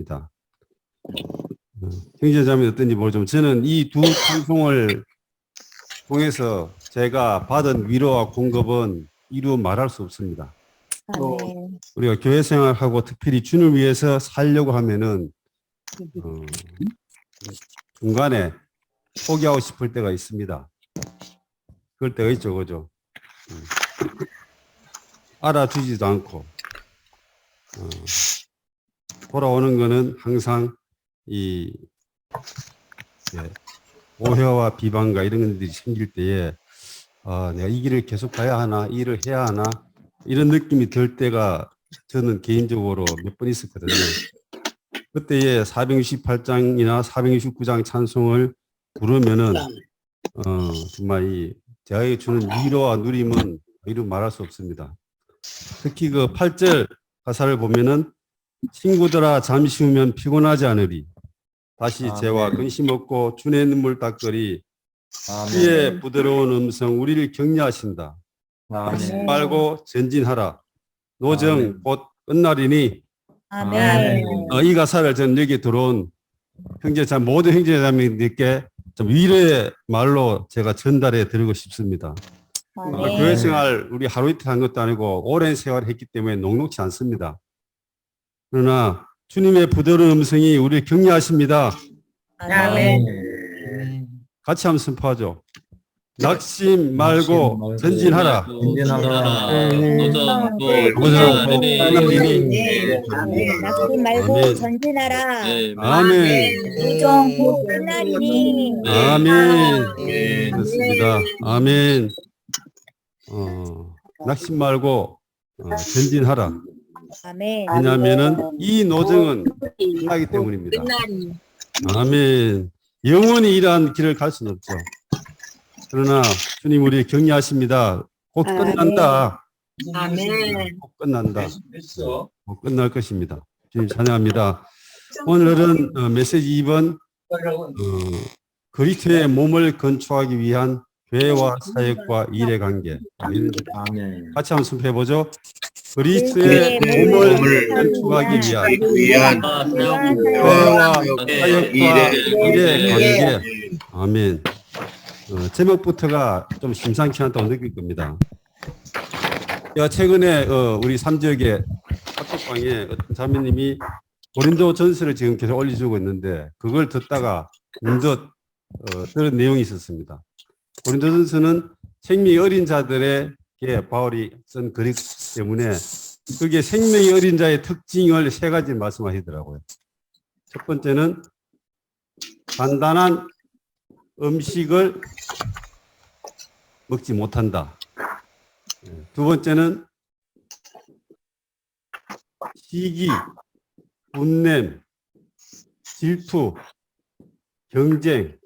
있습니다. 형제자매 어떤지 모르지만 저는 이 두 찬송을 통해서 제가 받은 위로와 공급은 이루 말할 수 없습니다. 아멘. 우리가 교회 생활하고 특별히 주님을 위해서 살려고 하면은 중간에 포기하고 싶을 때가 있습니다. 그럴 때가 있죠, 그죠? 알아주지도 않고 돌아오는 거는 항상 이 오해와 비방과 이런 것들이 생길 때에 내가 이 길을 계속 가야 하나, 이 일을 해야 하나 이런 느낌이 들 때가 저는 개인적으로 몇 번 있었거든요. 그때에 468장이나 469장 찬송을 부르면은 정말 이 제가 주는 위로와 누림은 이루 말할 수 없습니다. 특히 그 8절 가사를 보면은 친구들아 잠시 후면 피곤하지 않으리 다시 죄와 근심 없고 주의 눈물 닦으리 주의 부드러운 음성 우리를 격려하신다. 아멘. 말고 전진하라. 노정 곧 끝나리니. 아멘. 이 가사를 저는 여기 들어온 모든 형제자매님께 좀 위로의 말로 제가 전달해 드리고 싶습니다. 아멘. 교회 생활 우리 하루 이틀 한 것도 아니고 오랜 세월을 했기 때문에 녹록지 않습니다. 그러나 주님의 부드러운 음성이 우리를 격려하십니다. 아멘. 같이 한번 선포하죠. 낙심 말고 전진하라. 낙심 말고 전진하라. 아멘. 부정 곧 끝나리니. 아멘. 그렇습니다. 아멘. 낙심 말고 전진하라. 아멘. 왜냐하면은 이 노정은 끝나기 때문입니다. 아멘. 영원히 이러한 길을 갈 수는 없죠. 그러나 주님 우리 격려하십니다. 곧 끝난다. 아멘. 곧 끝난다. 곧 끝날 것입니다. 주님 찬양합니다. 오늘은 메시지 2번 그리스도의 몸을 건축하기 위한 교회와 사역과 일의 관계. 같이 한번 선포해 보죠. 그리스도의 몸을 건축하기 위한 교회와 사역과 일의 관계. 아멘. 제목부터가 좀 심상치 않다고 느낄 겁니다. 제가 최근에 우리 삼지역의 학교방에 어떤 자매님이 고린도 전서를 지금 계속 올려주고 있는데 그걸 듣다가 문득 들은 내용이 있었습니다. 고린도 전서는 생명이 어린 자들에게 바울이 쓴 글이기 때문에 그게 생명이 어린 자의 특징을 세 가지 말씀하시더라고요. 첫 번째는 단단한 음식을 먹지 못한다. 두 번째는 시기, 분냄, 질투, 경쟁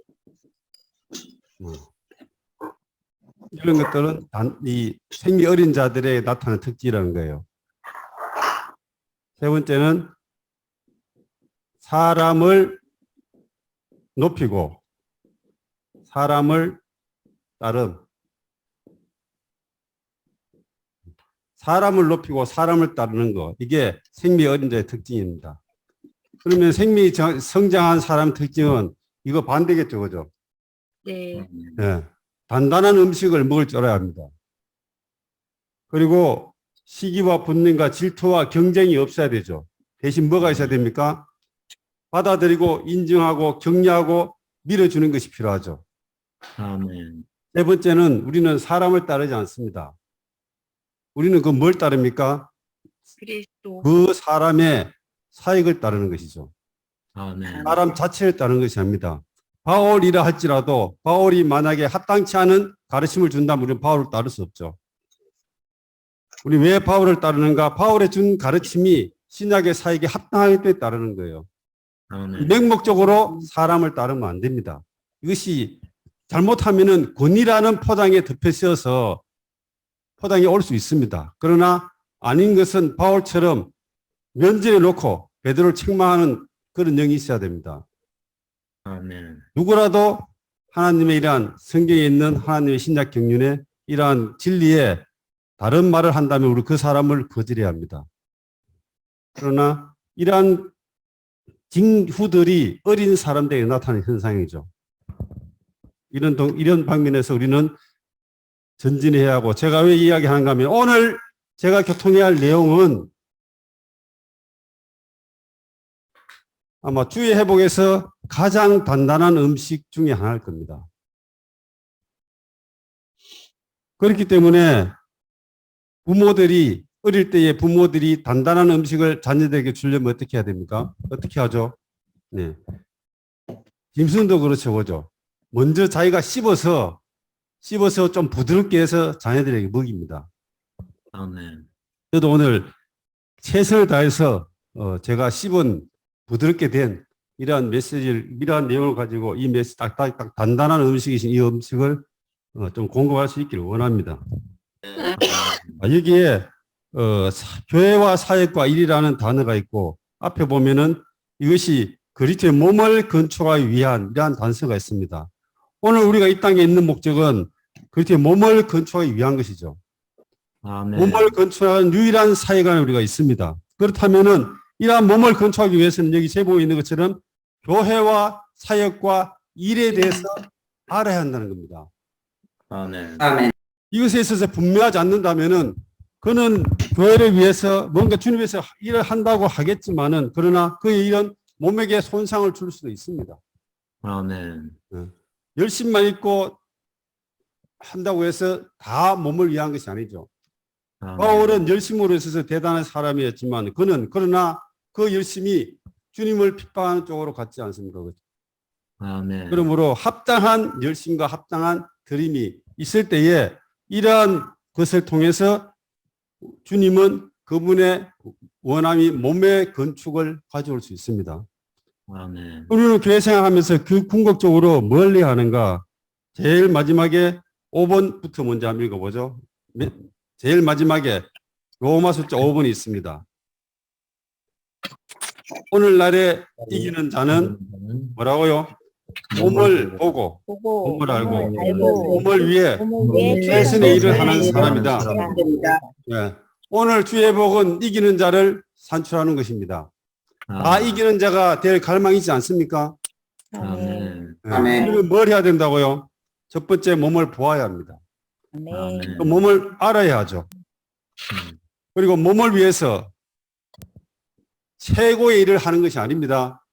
이런 것들은 이 생기 어린 자들의 나타나는 특징이라는 거예요. 세 번째는 사람을 높이고 사람을 따름. 사람을 높이고 사람을 따르는 거. 이게 생미 어린 자의 특징입니다. 그러면 생미 성장한 사람 특징은 이거 반대겠죠. 그죠? 네. 네. 단단한 음식을 먹을 줄 알아야 합니다. 그리고 시기와 분냄과 질투와 경쟁이 없어야 되죠. 대신 뭐가 있어야 됩니까? 받아들이고 인정하고 격려하고 밀어주는 것이 필요하죠. 아멘. 세 번째는 우리는 사람을 따르지 않습니다. 우리는 그 뭘 따릅니까? 그리스도. 그 사람의 사역을 따르는 것이죠. 아멘. 사람 자체를 따르는 것이 아닙니다. 바울이라 할지라도 바울이 만약에 합당치 않은 가르침을 준다면 우리는 바울을 따를 수 없죠. 우리 왜 바울을 따르는가? 바울의 준 가르침이 신약의 사역에 합당하기 때문에 따르는 거예요. 아멘. 맹목적으로 사람을 따르면 안 됩니다. 이것이 잘못하면은 권위라는 포장에 덮여 씌어서 포장이 올 수 있습니다. 그러나 아닌 것은 바울처럼 면전에 놓고 베드로를 책망하는 그런 영이 있어야 됩니다. 아멘. 누구라도 하나님의 이러한 성경에 있는 하나님의 신약 경륜에 이러한 진리에 다른 말을 한다면 우리 그 사람을 거절해야 합니다. 그러나 이러한 징후들이 어린 사람들에게 나타나는 현상이죠. 이런 방면에서 우리는 전진해야 하고, 제가 왜 이야기하는가 하면 오늘 제가 교통해야 할 내용은 아마 주의 회복에서 가장 단단한 음식 중에 하나일 겁니다. 그렇기 때문에 어릴 때에 부모들이 단단한 음식을 자녀들에게 주려면 어떻게 해야 됩니까? 어떻게 하죠? 네. 짐승도 그렇죠, 그죠? 먼저 자기가 씹어서 좀 부드럽게 해서 자녀들에게 먹입니다. 아멘. 저도 오늘 최선을 다해서 제가 씹은 부드럽게 된 이러한 내용을 가지고 이 메시지 딱 단단한 음식이신 이 음식을 좀 공급할 수 있기를 원합니다. 여기에 교회와 사역과 일이라는 단어가 있고 앞에 보면은 이것이 그리스도의 몸을 건축하기 위한 이러한 단서가 있습니다. 오늘 우리가 이 땅에 있는 목적은 그리스도의 몸을 건축하기 위한 것이죠. 아멘. 몸을 건축하는 유일한 사역 안에 우리가 있습니다. 그렇다면은 이러한 몸을 건축하기 위해서는 여기 제목에 있는 것처럼 교회와 사역과 일에 대해서 알아야 한다는 겁니다. 아멘. 이것에 있어서 분명하지 않는다면은 그는 교회를 위해서 뭔가 주님 위해서 일을 한다고 하겠지만은 그러나 그의 일은 몸에게 손상을 줄 수도 있습니다. 아멘. 열심만 있고 한다고 해서 다 몸을 위한 것이 아니죠. 바울은 열심으로 있어서 대단한 사람이었지만 그러나 그 열심이 주님을 핍박하는 쪽으로 갔지 않습니까? 아멘. 그러므로 합당한 열심과 합당한 드림이 있을 때에 이러한 것을 통해서 주님은 그분의 원함이 몸의 건축을 가져올 수 있습니다. 아멘. 우리는 교회 생활하면서 그 궁극적으로 뭘 해야 하는가? 제일 마지막에 5번부터 먼저 한번 읽어보죠. 제일 마지막에 로마 숫자 5번이 있습니다. 오늘날에 이기는 자는 뭐라고요? 몸을 보고 몸을 알고 몸을 위해 최선의 일을 하는 사람이다. 네. 오늘 주의 복은 이기는 자를 산출하는 것입니다. 다 이기는 자가 될 갈망이 있지 않습니까? 아멘. 네. 그러면 뭘 해야 된다고요? 첫 번째 몸을 보아야 합니다. 아멘. 그 몸을 알아야 하죠. 그리고 몸을 위해서 최고의 일을 하는 것이 아닙니다.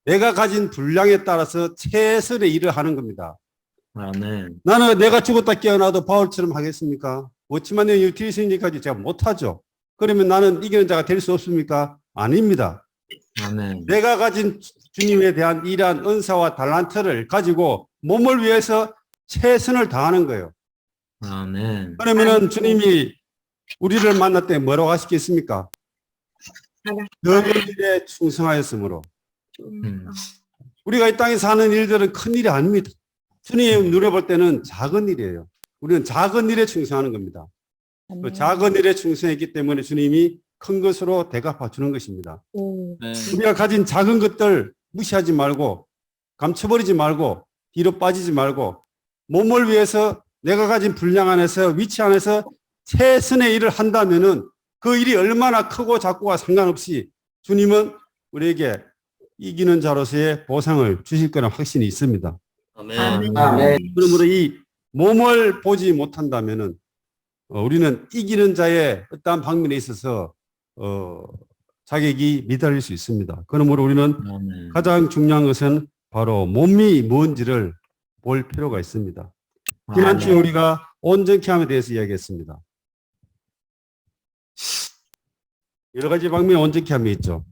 내가 가진 분량에 따라서 최선의 일을 하는 겁니다. 아멘. 나는 내가 죽었다 깨어나도 바울처럼 하겠습니까? 워치만의 유틸리스까지 제가 못하죠. 그러면 나는 이기는 자가 될 수 없습니까? 아닙니다. 아멘. 내가 가진 주님에 대한 이러한 은사와 달란트를 가지고 몸을 위해서 최선을 다하는 거예요. 아멘. 그러면은 주님이 우리를 만날 때 뭐라고 하시겠습니까? 너는 일에 충성하였으므로. 우리가 이 땅에 사는 일들은 큰 일이 아닙니다. 주님 누려볼 때는 작은 일이에요. 우리는 작은 일에 충성하는 겁니다. 그 작은 일에 충성했기 때문에 주님이 큰 것으로 대갚아 주는 것입니다. 우리가 가진 작은 것들 무시하지 말고 감춰버리지 말고 뒤로 빠지지 말고 몸을 위해서 내가 가진 분량 안에서 위치 안에서 최선의 일을 한다면은 그 일이 얼마나 크고 작고와 상관없이 주님은 우리에게 이기는 자로서의 보상을 주실 거라는 확신이 있습니다. 아멘. 그러므로 이 몸을 보지 못한다면은 우리는 이기는 자의 어떠한 방면에 있어서 자격이 미달릴 수 있습니다. 그러므로 우리는 아멘. 가장 중요한 것은 바로 몸이 뭔지를 볼 필요가 있습니다. 지난주에 우리가 온전케 함에 대해서 이야기했습니다. 여러 가지 방면에 온전케 함이 있죠.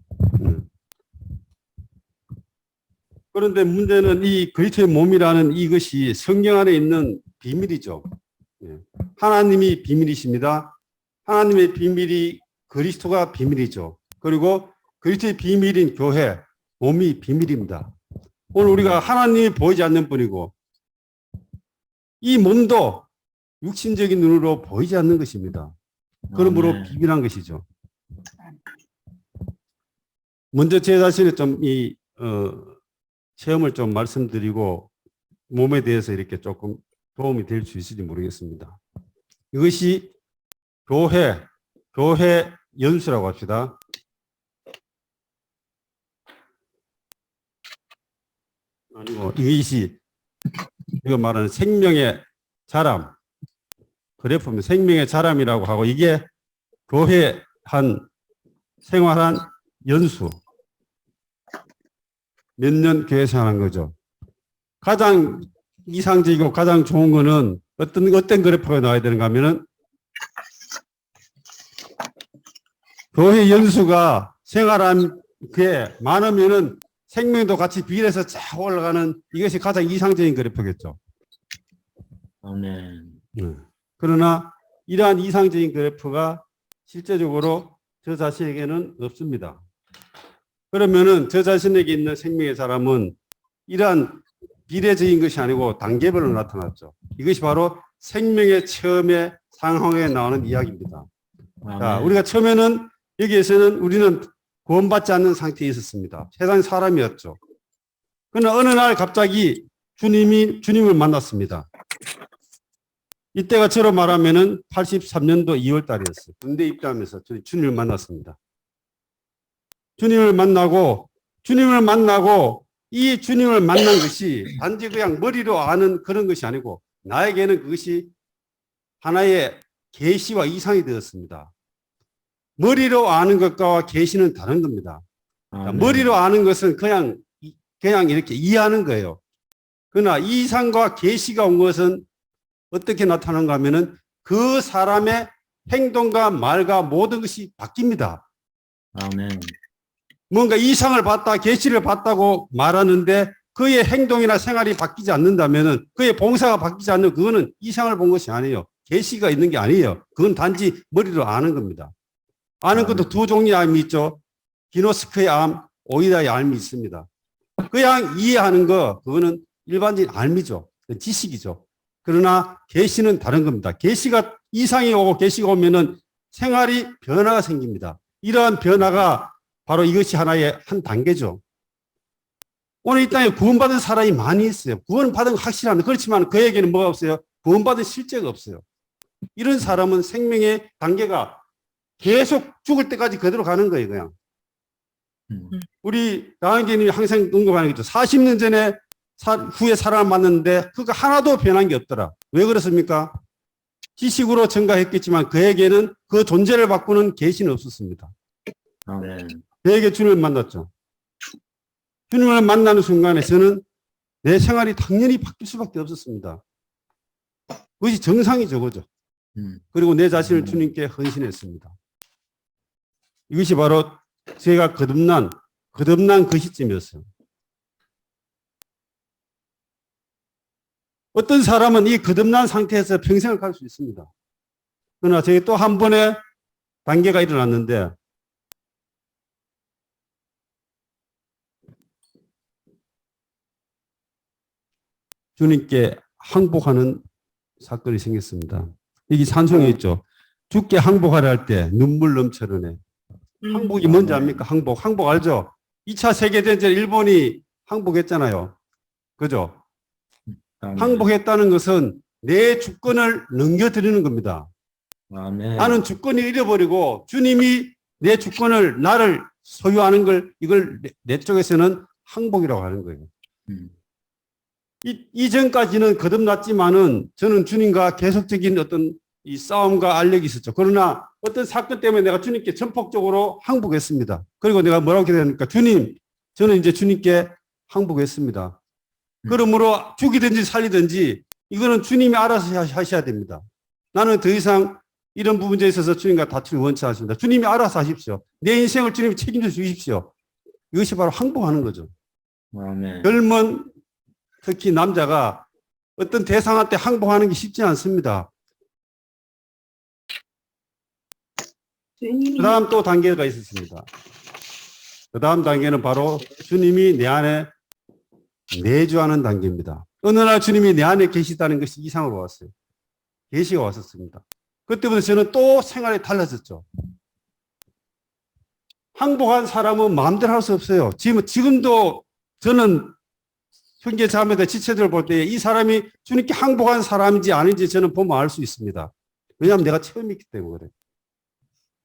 그런데 문제는 이 그리스도의 몸이라는 이것이 성경 안에 있는 비밀이죠. 하나님이 비밀이십니다. 하나님의 비밀이 그리스도가 비밀이죠. 그리고 그리스도의 비밀인 교회, 몸이 비밀입니다. 오늘 우리가 하나님이 보이지 않는 뿐이고 이 몸도 육신적인 눈으로 보이지 않는 것입니다. 그러므로 비밀한 것이죠. 먼저 제 자신의 체험을 좀 말씀드리고 몸에 대해서 이렇게 조금 도움이 될 수 있을지 모르겠습니다. 이것이 교회 연수라고 합시다. 아니고 이것이 이거 말하는 생명의 자람 그래프면 생명의 자람이라고 하고 이게 교회 한 생활한 연수 몇 년 교회 생활한 거죠. 가장 이상적이고 가장 좋은 거는 어떤 그래프가 나와야 되는가 하면은 교회 연수가 생활한 게 많으면은 생명도 같이 비례해서 쫙 올라가는 이것이 가장 이상적인 그래프겠죠. 아멘. 그러나 이러한 이상적인 그래프가 실제적으로 저 자신에게는 없습니다. 그러면은 저 자신에게 있는 생명의 사람은 이러한 비례적인 것이 아니고 단계별로 나타났죠. 이것이 바로 생명의 처음의 상황에 나오는 이야기입니다. 자, 아멘. 우리가 처음에는 여기에서는 우리는 구원받지 않는 상태에 있었습니다. 세상 사람이었죠. 그러나 어느 날 갑자기 주님을 만났습니다. 이때가 저로 말하면은 83년도 2월 달이었어요. 군대 입대하면서 주님을 만났습니다. 주님을 만나고 이 주님을 만난 것이 단지 그냥 머리로 아는 그런 것이 아니고 나에게는 그것이 하나의 계시와 이상이 되었습니다. 머리로 아는 것과 계시는 다른 겁니다. 아멘. 머리로 아는 것은 그냥 이렇게 이해하는 거예요. 그러나 이상과 계시가 온 것은 어떻게 나타나는가 하면은 그 사람의 행동과 말과 모든 것이 바뀝니다. 아멘. 뭔가 이상을 봤다, 계시를 봤다고 말하는데 그의 행동이나 생활이 바뀌지 않는다면은 그의 봉사가 바뀌지 않는 그거는 이상을 본 것이 아니에요. 계시가 있는 게 아니에요. 그건 단지 머리로 아는 겁니다. 아는 것도 두 종류의 암이 있죠. 기노스크의 암, 오이다의 암이 있습니다. 그냥 이해하는 거 그거는 일반적인 암이죠. 지식이죠. 그러나 계시는 다른 겁니다. 계시가 이상이 오고 계시가 오면은 생활이 변화가 생깁니다. 이러한 변화가 바로 이것이 하나의 한 단계죠. 오늘 이 땅에 구원받은 사람이 많이 있어요. 구원받은 건 확실합니다. 그렇지만 그에게는 뭐가 없어요? 구원받은 실제가 없어요. 이런 사람은 생명의 단계가 계속 죽을 때까지 그대로 가는 거예요, 그냥. 우리 나은계님이 항상 언급하는 거죠. 40년 전에 후에 사람을 만났는데 그거 하나도 변한 게 없더라. 왜 그렇습니까? 지식으로 증가했겠지만 그에게는 그 존재를 바꾸는 계시는 없었습니다. 아멘. 그에게 주님을 만났죠. 주님을 만나는 순간에 저는 내 생활이 당연히 바뀔 수밖에 없었습니다. 그것이 정상이죠, 그죠? 그리고 내 자신을 주님께 헌신했습니다. 이것이 바로 제가 거듭난 그 시점이었어요. 어떤 사람은 이 거듭난 상태에서 평생을 갈 수 있습니다. 그러나 저게 또 한 번의 단계가 일어났는데 주님께 항복하는 사건이 생겼습니다. 여기 산송에 있죠. 주께 항복하려 할 때 눈물 넘쳐르네. 항복이 뭔지 압니까? 항복 알죠? 2차 세계대전 일본이 항복했잖아요. 그죠? 아멘. 항복했다는 것은 내 주권을 넘겨드리는 겁니다. 아멘. 나는 주권을 잃어버리고 주님이 내 주권을 나를 소유하는 걸 이걸 내 쪽에서는 항복이라고 하는 거예요. 이전까지는 거듭났지만은 저는 주님과 계속적인 어떤 이 싸움과 알력이 있었죠. 그러나 어떤 사건 때문에 내가 주님께 전폭적으로 항복했습니다. 그리고 내가 뭐라고 기도하니까 주님, 저는 이제 주님께 항복했습니다. 그러므로 죽이든지 살리든지 이거는 주님이 알아서 하셔야 됩니다. 나는 더 이상 이런 부분에 있어서 주님과 다투기 원치 않습니다. 주님이 알아서 하십시오. 내 인생을 주님이 책임져 주십시오. 이것이 바로 항복하는 거죠. 아멘. 젊은 특히 남자가 어떤 대상한테 항복하는 게 쉽지 않습니다. 그 다음 또 단계가 있었습니다. 그 다음 단계는 바로 주님이 내 안에 내주하는 단계입니다. 어느 날 주님이 내 안에 계시다는 것이 이상으로 왔어요. 계시가 왔었습니다. 그때부터 저는 또 생활이 달라졌죠. 항복한 사람은 마음대로 할 수 없어요. 지금도 저는 형제 자매들 지체들 볼 때 이 사람이 주님께 항복한 사람인지 아닌지 저는 보면 알 수 있습니다. 왜냐하면 내가 처음 있기 때문에 그래요.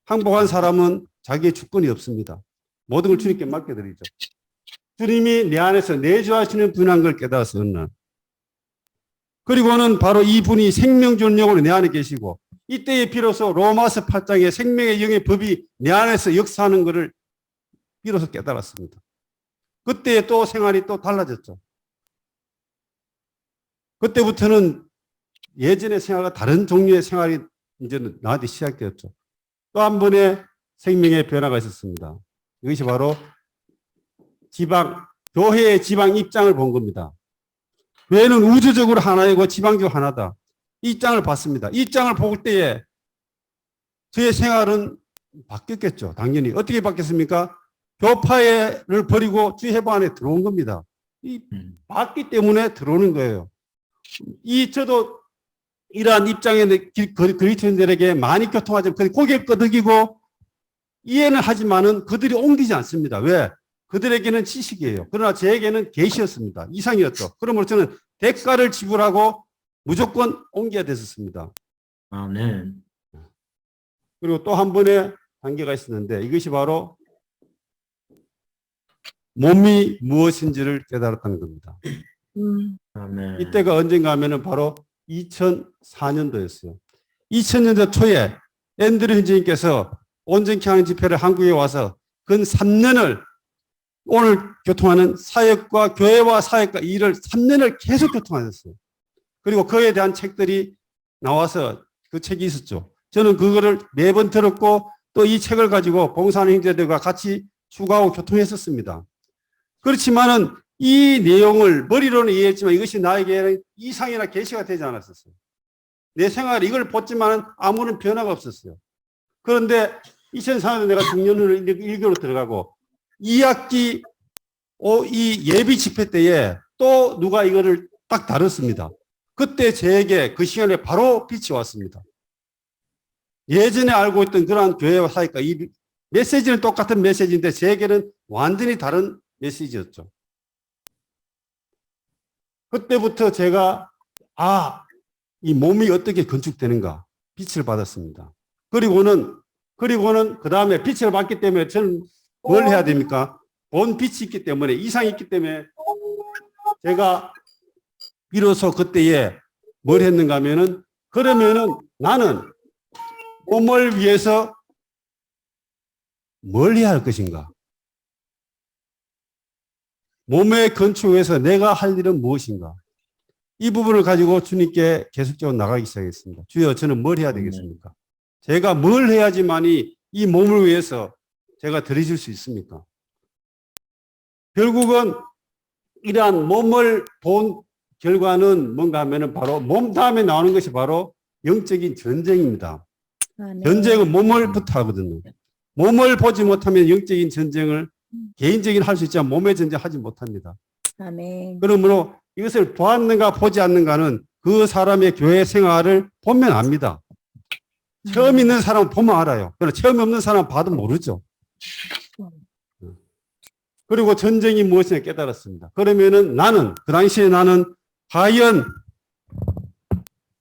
항복한 사람은 자기의 주권이 없습니다. 모든 걸 주님께 맡겨드리죠. 주님이 내 안에서 내주하시는 분한 걸 깨달았어요. 어느 날. 그리고는 바로 이분이 생명주는 영으로 내 안에 계시고 이때에 비로소 로마서 8장의 생명의 영의 법이 내 안에서 역사하는 것을 비로소 깨달았습니다. 그때 또 생활이 또 달라졌죠. 그때부터는 예전의 생활과 다른 종류의 생활이 이제는 나한테 시작되었죠. 또 한 번의 생명의 변화가 있었습니다. 이것이 바로 교회의 지방 입장을 본 겁니다. 교회는 우주적으로 하나이고 지방적으로 하나다. 이 입장을 봤습니다. 이 입장을 볼 때에 저의 생활은 바뀌었겠죠. 당연히. 어떻게 바뀌었습니까? 교파를 버리고 주회보 안에 들어온 겁니다. 봤기 때문에 들어오는 거예요. 저도 이러한 입장에 그리스도인들에게 많이 교통하죠. 고개를 끄덕이고 이해는 하지만은 그들이 옮기지 않습니다. 왜? 그들에게는 지식이에요. 그러나 저에게는 계시였습니다. 이상이었죠. 그러므로 저는 대가를 지불하고 무조건 옮겨야 됐었습니다. 아멘. 그리고 또 한 번의 단계가 있었는데 이것이 바로 몸이 무엇인지를 깨달았다는 겁니다. 아멘. 이때가 언젠가 하면은 바로 2004년도였어요. 2000년도 초에 앤드류 hinch님께서 온전케 하는 집회를 한국에 와서 근 3년을 오늘 교통하는 사역과 교회와 사역과 일을 3년을 계속 교통하셨어요. 그리고 그에 대한 책들이 나와서 그 책이 있었죠. 저는 그거를 매번 들었고 또 이 책을 가지고 봉사하는 형제들과 같이 추가하고 교통했었습니다. 그렇지만은 이 내용을 머리로는 이해했지만 이것이 나에게는 이상이나 계시가 되지 않았었어요. 내 생활에 이걸 봤지만 아무런 변화가 없었어요. 그런데 2004년에 내가 중년을 1교로 들어가고 2학기 이 예비 집회 때에 또 누가 이거를 딱 다뤘습니다. 그때 저에게 그 시간에 바로 빛이 왔습니다. 예전에 알고 있던 그러한 교회와 사이가 이 메시지는 똑같은 메시지인데 저에게는 완전히 다른 메시지였죠. 그때부터 제가 이 몸이 어떻게 건축되는가 빛을 받았습니다. 그리고는 그 다음에 빛을 받기 때문에 저는 뭘 해야 됩니까? 본 빛이 있기 때문에 이상이 있기 때문에 제가 비로소 그때에 뭘 했는가 하면은 그러면은 나는 몸을 위해서 뭘 해야 할 것인가? 몸의 건축을 위해서 내가 할 일은 무엇인가? 이 부분을 가지고 주님께 계속적으로 나가기 시작했습니다. 주여, 저는 뭘 해야 되겠습니까? 제가 뭘 해야지만이 이 몸을 위해서 제가 드려줄 수 있습니까? 결국은 이러한 몸을 본 결과는 뭔가 하면은 바로 몸 다음에 나오는 것이 바로 영적인 전쟁입니다. 전쟁은 몸을부터 하거든요. 몸을 보지 못하면 영적인 전쟁을 개인적인 할 수 있지만 몸의 전쟁 하지 못합니다. 아멘. 그러므로 이것을 보았는가 보지 않는가는 그 사람의 교회 생활을 보면 압니다. 체험 있는 사람은 보면 알아요. 그러나 체험이 없는 사람은 봐도 모르죠. 그리고 전쟁이 무엇이냐 깨달았습니다. 그러면은 그 당시에 나는 과연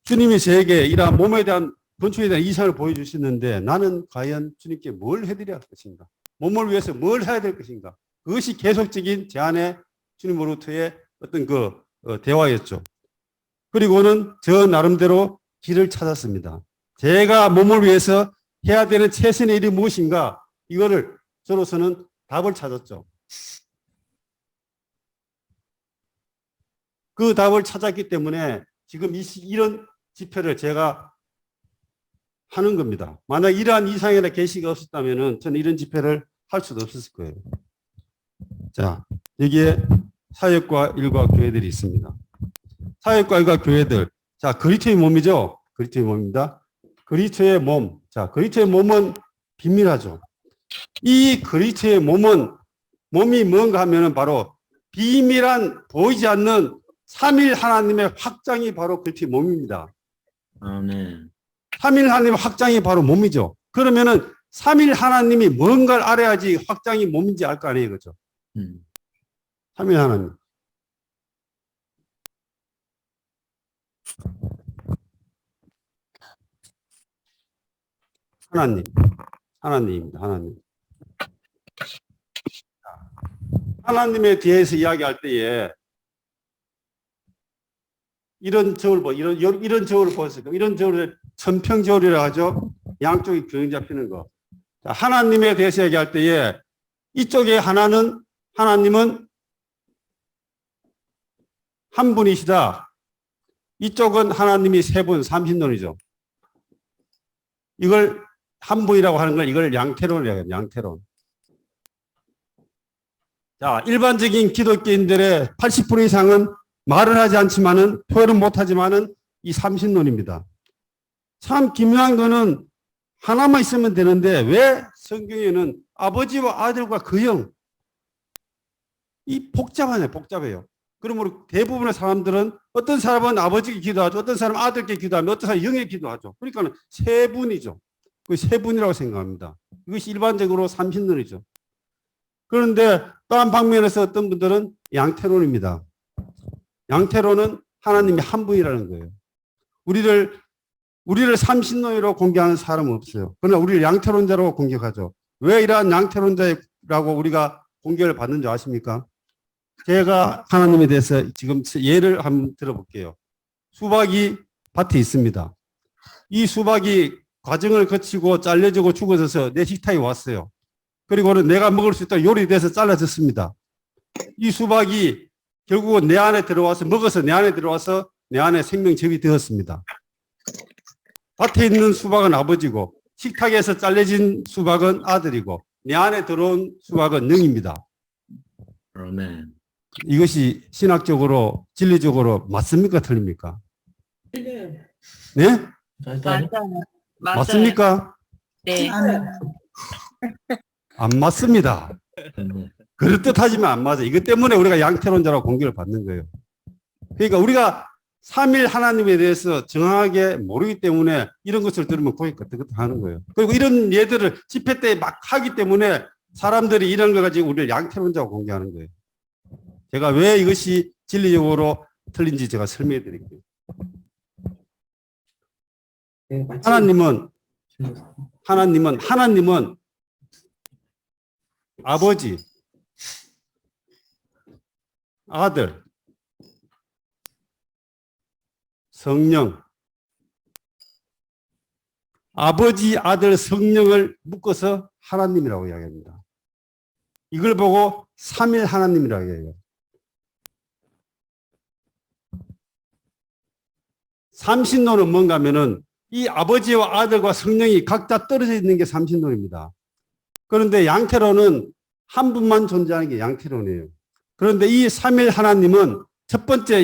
주님이 저에게 이러한 몸에 대한 건축에 대한 이상을 보여주시는데 나는 과연 주님께 뭘 해드려야 할 것인가? 몸을 위해서 뭘 해야 될 것인가? 그것이 계속적인 제 안에 주님으로부터의 어떤 대화였죠. 그리고는 저 나름대로 길을 찾았습니다. 제가 몸을 위해서 해야 되는 최선의 일이 무엇인가? 이거를 저로서는 답을 찾았죠. 그 답을 찾았기 때문에 지금 이런 집회를 제가 하는 겁니다. 만약 이러한 이상이나 계시가 없었다면 저는 이런 집회를 할 수도 없었을 거예요. 자, 여기에 사역과 일과 교회들이 있습니다. 사역과 일과 교회들. 자, 그리스도의 몸이죠. 그리스도의 몸입니다. 그리스도의 몸. 자, 그리스도의 몸은 비밀하죠. 이 그리스도의 몸이 뭔가 하면은 바로 비밀한 보이지 않는 삼일 하나님의 확장이 바로 그리스도의 몸입니다. 아멘. 삼일 하나님의 확장이 바로 몸이죠. 그러면은 삼일 하나님이 뭔가를 알아야지 확장이 몸인지 알 거 아니에요. 그죠? 삼일 하나님. 하나님입니다. 하나님. 하나님에 대해서 이야기할 때에 이런 저울 이런 저울을 보세요. 이런 저울을 천평저울이라고 하죠. 양쪽이 균형 잡히는 거. 자, 하나님에 대해서 얘기할 때에 이쪽에 하나님은 한 분이시다. 이쪽은 하나님이 세 분, 삼신론이죠. 이걸 한 분이라고 하는 걸 이걸 양태론이라고 해요. 양태론. 자, 일반적인 기독교인들의 80% 이상은 말을 하지 않지만은 표현은 못하지만은 이 삼신론입니다. 참 기묘한 거는 하나만 있으면 되는데 왜 성경에는 아버지와 아들과 그 영, 이 복잡해요. 그러므로 대부분의 사람들은 어떤 사람은 아버지께 기도하죠. 어떤 사람은 아들께 기도하며 어떤 사람은 영에 기도하죠. 그러니까 세 분이죠. 그 세 분이라고 생각합니다. 이것이 일반적으로 삼신론이죠. 그런데 또 한 방면에서 어떤 분들은 양태론입니다. 양태론은 하나님이 한 분이라는 거예요. 우리를 삼신론으로 공개하는 사람은 없어요. 그러나 우리를 양태론자로 공격하죠. 왜 이러한 양태론자라고 우리가 공격을 받는 줄 아십니까? 제가 하나님에 대해서 지금 예를 한번 들어볼게요. 수박이 밭에 있습니다. 이 수박이 과정을 거치고 잘려지고 죽어져서 내 식탁에 왔어요. 그리고는 내가 먹을 수 있도록 요리돼서 잘라졌습니다. 이 수박이 결국은 내 안에 들어와서 먹어서 내 안에 들어와서 내 안에 생명체이 되었습니다. 밭에 있는 수박은 아버지고 식탁에서 잘려진 수박은 아들이고 내 안에 들어온 수박은 영입니다. 아멘. 이것이 신학적으로 진리적으로 맞습니까? 틀립니까? 네? 맞아요. 맞습니까? 네. 안 맞습니다. 아멘. 그럴듯하지만 안 맞아요. 이것 때문에 우리가 양태론자라고 공격을 받는 거예요. 그러니까 우리가 삼일 하나님에 대해서 정확하게 모르기 때문에 이런 것을 들으면 고개 끄덕끄덕 하는 거예요. 그리고 이런 예들을 집회 때 막 하기 때문에 사람들이 이런 거 가지고 우리를 양태론자고 공개하는 거예요. 제가 왜 이것이 진리적으로 틀린지 제가 설명해 드릴게요. 하나님은 아버지, 아들, 성령, 아버지, 아들, 성령을 묶어서 하나님이라고 이야기합니다. 이걸 보고 삼일 하나님이라고 이야기해요. 삼신론은 뭔가 하면은 이 아버지와 아들과 성령이 각자 떨어져 있는 게 삼신론입니다. 그런데 양태론은 한 분만 존재하는 게 양태론이에요. 그런데 이 삼일 하나님은 첫 번째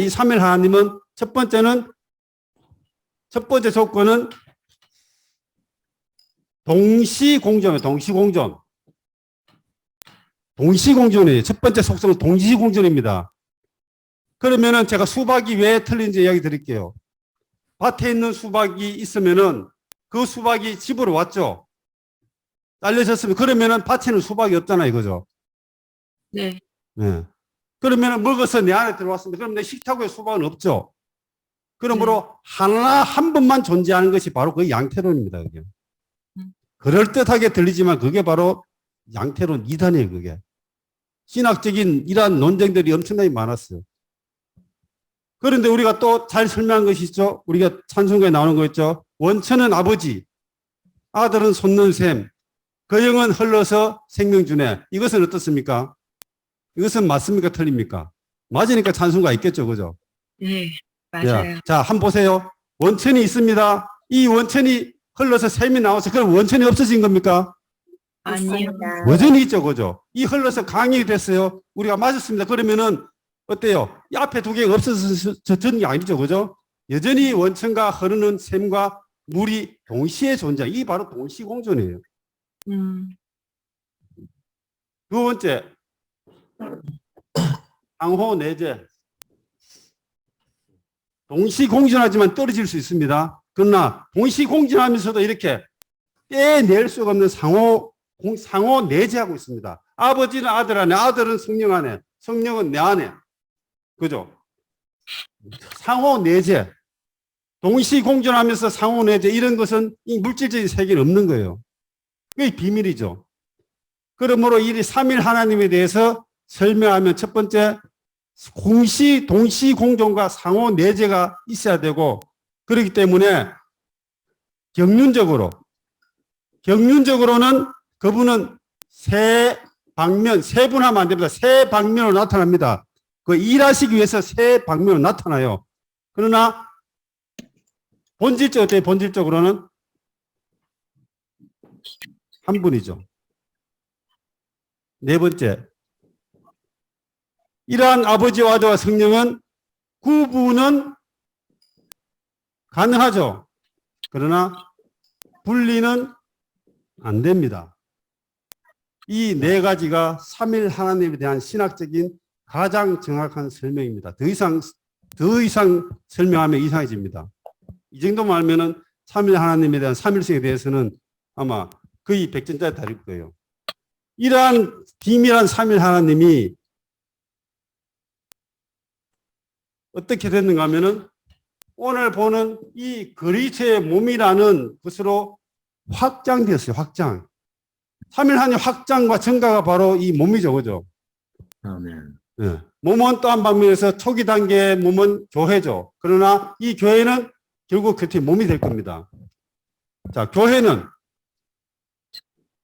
조건은 동시공존이에요. 동시공존이에요. 첫 번째 속성은 동시공존입니다. 그러면은 제가 수박이 왜 틀린지 이야기 드릴게요. 밭에 있는 수박이 있으면은 그 수박이 집으로 왔죠. 잘려졌으면 그러면은 밭에는 수박이 없잖아요, 그죠? 네. 네. 그러면은 먹어서 내 안에 들어왔습니다. 그럼 내 식탁에 수박은 없죠. 그러므로 한 번만 존재하는 것이 바로 그 양태론입니다. 그게. 그럴듯하게 들리지만 그게 바로 양태론 2단이에요. 그게. 신학적인 이러한 논쟁들이 엄청나게 많았어요. 그런데 우리가 또 잘 설명한 것이 있죠. 우리가 찬송가에 나오는 거 있죠. 원천은 아버지, 아들은 솟는 샘, 그 영은 흘러서 생명 주네. 이것은 어떻습니까? 이것은 맞습니까? 틀립니까? 맞으니까 찬송가 있겠죠. 그죠? 네. 맞아요. 자, 한번 보세요. 원천이 있습니다. 이 원천이 흘러서 샘이 나와서 그럼 원천이 없어진 겁니까? 아니요. 여전히 있죠. 그죠? 이 흘러서 강이 됐어요. 우리가 맞았습니다. 그러면은 어때요? 이 앞에 두 개가 없어졌던 게 아니죠. 그죠? 여전히 원천과 흐르는 샘과 물이 동시에 존재. 이 바로 동시공존이에요. 두 번째, 상호내재. 동시공존하지만 떨어질 수 있습니다. 그러나 동시공존하면서도 이렇게 떼낼 수가 없는 상호내재하고 있습니다. 아버지는 아들 안에, 아들은 성령 안에, 성령은 내 안에. 그죠? 상호내재. 동시공존하면서 상호내재. 이런 것은 이 물질적인 세계는 없는 거예요. 그게 비밀이죠. 그러므로 이 삼일 하나님에 대해서 설명하면 첫 번째 동시 공존과 상호 내재가 있어야 되고 그렇기 때문에 경륜적으로는 그분은 세 분 하면 안 됩니다. 세 방면으로 나타납니다. 그 일하시기 위해서 세 방면으로 나타나요. 그러나 본질적으로는 한 분이죠. 네 번째, 이러한 아버지와 아들과 성령은 구분은 가능하죠. 그러나 분리는 안 됩니다. 이 네 가지가 삼일 하나님에 대한 신학적인 가장 정확한 설명입니다. 더 이상 설명하면 이상해집니다. 이 정도만 알면은 삼일 하나님에 대한 삼일성에 대해서는 아마 거의 100점짜리 다를 거예요. 이러한 비밀한 삼일 하나님이 어떻게 됐는가 하면은 오늘 보는 이 그리스도의 몸이라는 것으로 확장되었어요. 확장. 삼일 하나님 확장과 증가가 바로 이 몸이죠. 그죠? 아멘. 예. 몸은 또 한 방면에서 초기 단계의 몸은 교회죠. 그러나 이 교회는 결국 그렇게 몸이 될 겁니다. 자,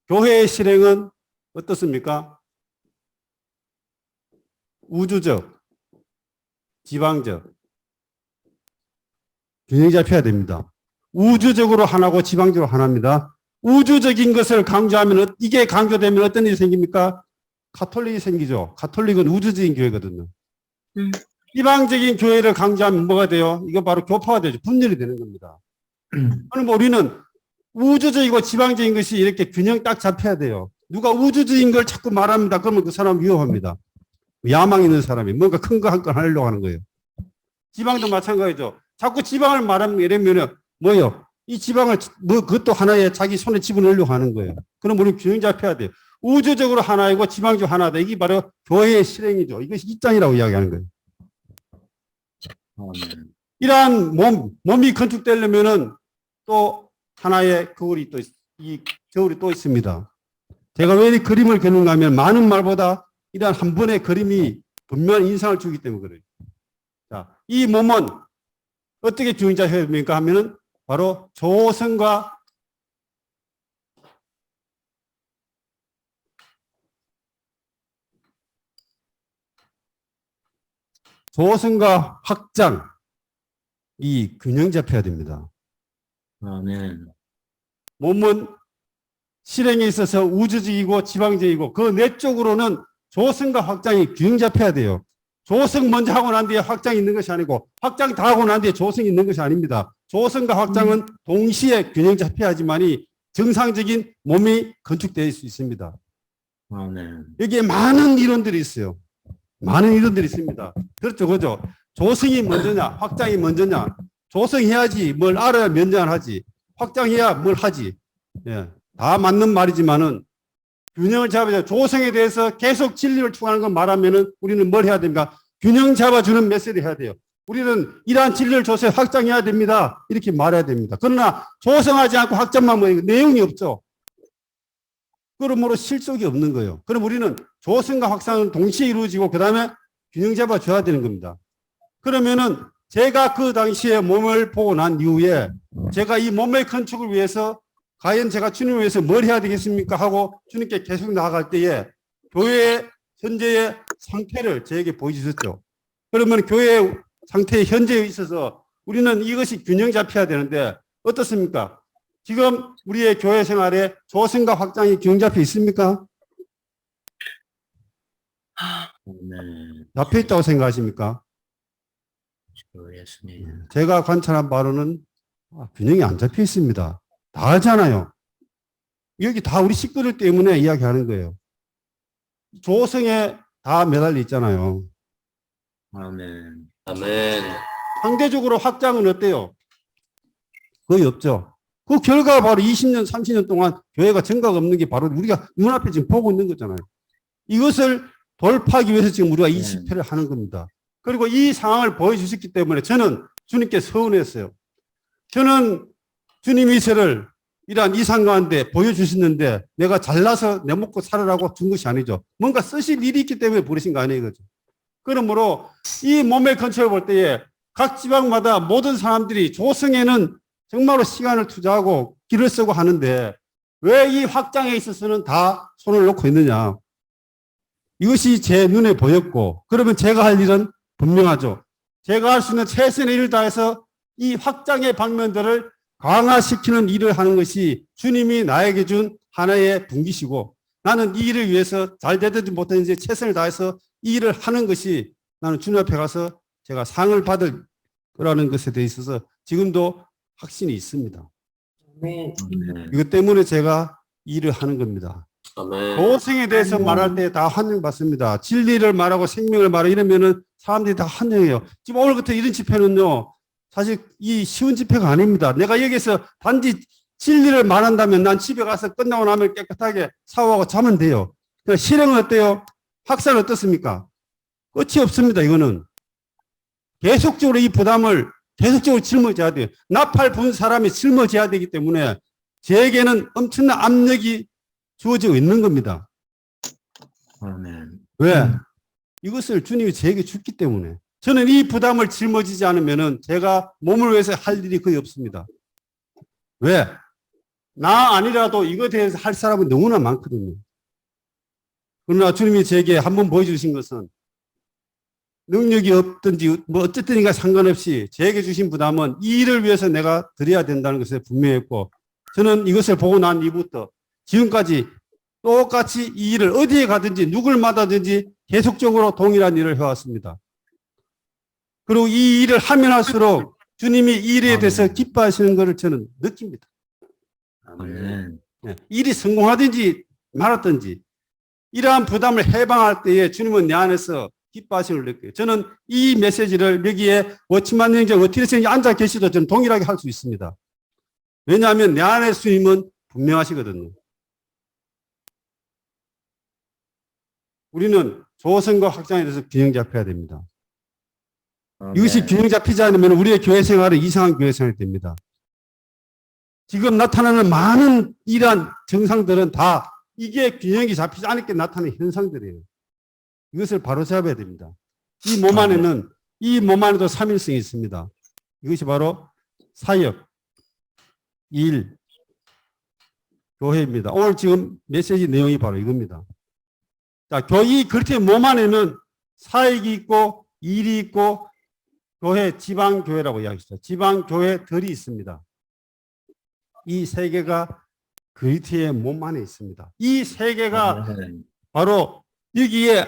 교회의 실행은 어떻습니까? 우주적, 지방적, 균형이 잡혀야 됩니다. 우주적으로 하나고 지방적으로 하나입니다. 우주적인 것을 강조하면 이게 강조되면 어떤 일이 생깁니까? 가톨릭이 생기죠. 가톨릭은 우주적인 교회거든요. 지방적인 교회를 강조하면 뭐가 돼요? 이거 바로 교파가 되죠. 분열이 되는 겁니다. 그럼 우리는 우주적이고 지방적인 것이 이렇게 균형 딱 잡혀야 돼요. 누가 우주적인 걸 자꾸 말합니다. 그러면 그 사람 위험합니다. 야망 있는 사람이 뭔가 큰 거 한 건 하려고 하는 거예요. 지방도 마찬가지죠. 자꾸 지방을 말하면 이러면은 뭐예요? 이 지방을 그것도 하나의 자기 손에 집어넣으려고 하는 거예요. 그럼 우리는 균형 잡혀야 돼요. 우주적으로 하나이고 지방적으로 하나다. 이게 바로 교회의 실행이죠. 이것이 입장이라고 이야기하는 거예요. 아멘. 이러한 몸이 건축되려면은 또 하나의 겨울이 또 있습니다. 제가 왜 이 그림을 그리는가 하면 많은 말보다 이러한 한 번의 그림이 분명한 인상을 주기 때문에 그래요. 자, 이 몸은 어떻게 균형 잡혀야 됩니까 하면은 바로 조성과 확장 이 균형 잡혀야 됩니다. 아멘. 몸은 실행에 있어서 우주적이고 지방적이고 그 내적으로는 조성과 확장이 균형 잡혀야 돼요. 조성 먼저 하고 난 뒤에 확장이 있는 것이 아니고 확장 다 하고 난 뒤에 조성이 있는 것이 아닙니다. 조성과 확장은 동시에 균형 잡혀야지만이 정상적인 몸이 건축될 수 있습니다. 아멘. 여기에 많은 이론들이 있어요. 많은 이론들이 있습니다. 그렇죠, 그죠? 조성이 먼저냐, 확장이 먼저냐. 조성해야지 뭘 알아야 면전을 하지. 확장해야 뭘 하지. 예, 다 맞는 말이지만은 균형을 잡아야 돼요. 조성에 대해서 계속 진리를 추구하는 걸 말하면은 우리는 뭘 해야 됩니까? 균형 잡아주는 메시지를 해야 돼요. 우리는 이러한 진리를 조성해 확장해야 됩니다. 이렇게 말해야 됩니다. 그러나 조성하지 않고 확장만 뭐 내용이 없죠. 그러므로 실속이 없는 거예요. 그럼 우리는 조성과 확장은 동시에 이루어지고 그 다음에 균형 잡아줘야 되는 겁니다. 그러면은 제가 그 당시에 몸을 보고 난 이후에 제가 이 몸의 건축을 위해서 과연 제가 주님을 위해서 뭘 해야 되겠습니까? 하고 주님께 계속 나아갈 때에 교회의 현재의 상태를 저에게 보여주셨죠. 그러면 교회의 상태의 현재에 있어서 우리는 이것이 균형 잡혀야 되는데 어떻습니까? 지금 우리의 교회 생활에 조성과 확장이 균형 잡혀 있습니까? 아멘. 잡혀 있다고 생각하십니까? 예수님. 제가 관찰한 바로는 균형이 안 잡혀 있습니다. 다 알잖아요. 여기 다 우리 식구들 때문에 이야기하는 거예요. 조성에 다 매달려 있잖아요. 아멘. 아멘. 상대적으로 확장은 어때요? 거의 없죠. 그 결과가 바로 20년, 30년 동안 교회가 증가가 없는 게 바로 우리가 눈앞에 지금 보고 있는 거잖아요. 이것을 돌파하기 위해서 지금 우리가 이 집회를 하는 겁니다. 그리고 이 상황을 보여주셨기 때문에 저는 주님께 서운했어요. 저는 주님이 저를 이러한 이상 가운데 보여주셨는데 내가 잘나서 내 먹고 살으라고 준 것이 아니죠. 뭔가 쓰실 일이 있기 때문에 부르신 거 아니에요. 그죠? 그러므로 이 몸의 건축을 볼 때에 각 지방마다 모든 사람들이 조성에는 정말로 시간을 투자하고 길을 쓰고 하는데 왜 이 확장에 있어서는 다 손을 놓고 있느냐. 이것이 제 눈에 보였고 그러면 제가 할 일은 분명하죠. 제가 할 수 있는 최선의 일을 다해서 이 확장의 방면들을 강화시키는 일을 하는 것이 주님이 나에게 준 하나의 분기시고 나는 이 일을 위해서 잘 되든지 못되든지 최선을 다해서 이 일을 하는 것이 나는 주님 앞에 가서 제가 상을 받을 거라는 것에 대해 있어서 지금도 확신이 있습니다. 아멘. 이것 때문에 제가 이 일을 하는 겁니다. 아멘. 도생에 대해서 말할 때 다 환영받습니다. 진리를 말하고 생명을 말하고 이러면은 사람들이 다 환영해요. 지금 오늘부터 이런 집회는요, 사실 이 쉬운 집회가 아닙니다. 내가 여기서 단지 진리를 말한다면 난 집에 가서 끝나고 나면 깨끗하게 샤워하고 자면 돼요. 그러나 실행은 어때요? 확산은 어떻습니까? 끝이 없습니다. 이거는. 계속적으로 이 부담을 계속적으로 짊어져야 돼요. 나팔 분 사람이 짊어져야 되기 때문에 제게는 엄청난 압력이 주어지고 있는 겁니다. 아멘. 왜? 이것을 주님이 제게 줬기 때문에. 저는 이 부담을 짊어지지 않으면은 제가 몸을 위해서 할 일이 거의 없습니다. 왜? 나 아니라도 이거에 대해서 할 사람은 너무나 많거든요. 그러나 주님이 제게 한번 보여주신 것은 능력이 없든지 뭐 어쨌든가 상관없이 제게 주신 부담은 이 일을 위해서 내가 드려야 된다는 것에 분명했고 저는 이것을 보고 난 이후부터 지금까지 똑같이 이 일을 어디에 가든지 누굴 만나든지 계속적으로 동일한 일을 해왔습니다. 그리고 이 일을 하면 할수록 주님이 이 일에 대해서 기뻐하시는 것을 저는 느낍니다. 아멘. 네, 일이 성공하든지 말았든지 이러한 부담을 해방할 때에 주님은 내 안에서 기뻐하시는 걸 느껴요. 저는 이 메시지를 여기에 워치만 영장 어떻게 생이 앉아 계시도 저는 동일하게 할 수 있습니다. 왜냐하면 내 안에 주님은 분명하시거든요. 우리는 조성과 확장에 대해서 균형 잡혀야 됩니다. 아멘. 이것이 균형 잡히지 않으면 우리의 교회 생활은 이상한 교회 생활이 됩니다. 지금 나타나는 많은 이러한 증상들은 다 이게 균형이 잡히지 않게 나타나는 현상들이에요. 이것을 바로잡아야 됩니다. 이 몸 안에는 이 몸 안에도 삼일성이 있습니다. 이것이 바로 사역, 일, 교회입니다. 오늘 지금 메시지 내용이 바로 이겁니다. 자, 이 그렇게 몸 안에는 사역이 있고 일이 있고 교회, 지방교회라고 이야기했어요. 지방교회들이 있습니다. 이 세 개가 그리스도의 몸 안에 있습니다. 이 세 개가 아멘. 바로 여기에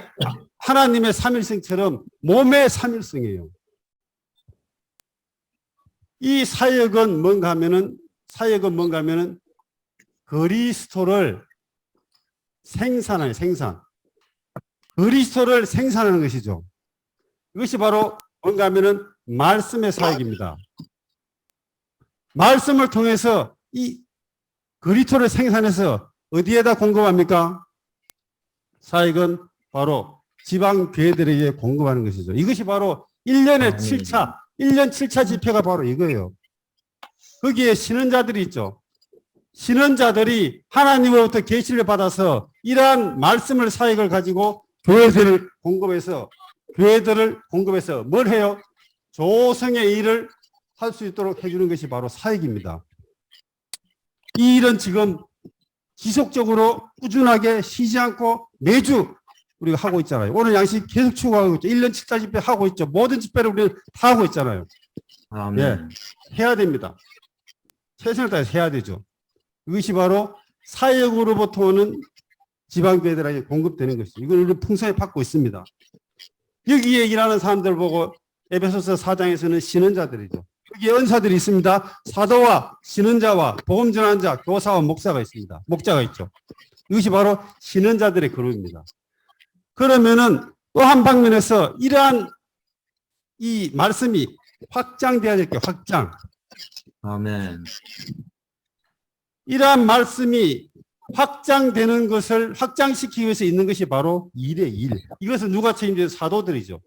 하나님의 삼일성처럼 몸의 삼일성이에요. 이 사역은 뭔가 하면은 그리스도를 생산하는 생산. 그리스도를 생산하는 것이죠. 이것이 바로 뭔가 하면은 말씀의 사역입니다. 말씀을 통해서 이 그리스도를 생산해서 어디에다 공급합니까? 사역은 바로 지방 교회들에게 공급하는 것이죠. 이것이 바로 1년에 7차, 1년 7차 집회가 바로 이거예요. 거기에 신원자들이 있죠. 신원자들이 하나님으로부터 계시를 받아서 이러한 말씀을 사역을 가지고 교회들을 공급해서 뭘 해요? 조성의 일을 할 수 있도록 해주는 것이 바로 사역입니다. 이 일은 지금 지속적으로 꾸준하게 쉬지 않고 매주 우리가 하고 있잖아요. 오늘 양식 계속 추구하고 있죠. 1년 7차 집회 하고 있죠. 모든 집회를 우리는 다 하고 있잖아요. 아멘. 해야 됩니다. 최선을 다해서 해야 되죠. 이것이 바로 사역으로부터 오는 지방교회들에게 공급되는 것이죠. 이걸 우리 풍성히 받고 있습니다. 여기에 일하는 사람들 보고 에베소서 4장에서는 신원자들이죠. 여기에 은사들이 있습니다. 사도와 신원자와 복음 전환자, 교사와 목사가 있습니다. 목자가 있죠. 이것이 바로 신원자들의 그룹입니다. 그러면은 또 한 방면에서 이러한 이 말씀이 확장돼야 될 게 확장. 아멘. 이러한 말씀이 확장되는 것을 확장시키기 위해서 있는 것이 바로 일의 일. 이것은 누가 책임져요? 사도들이죠.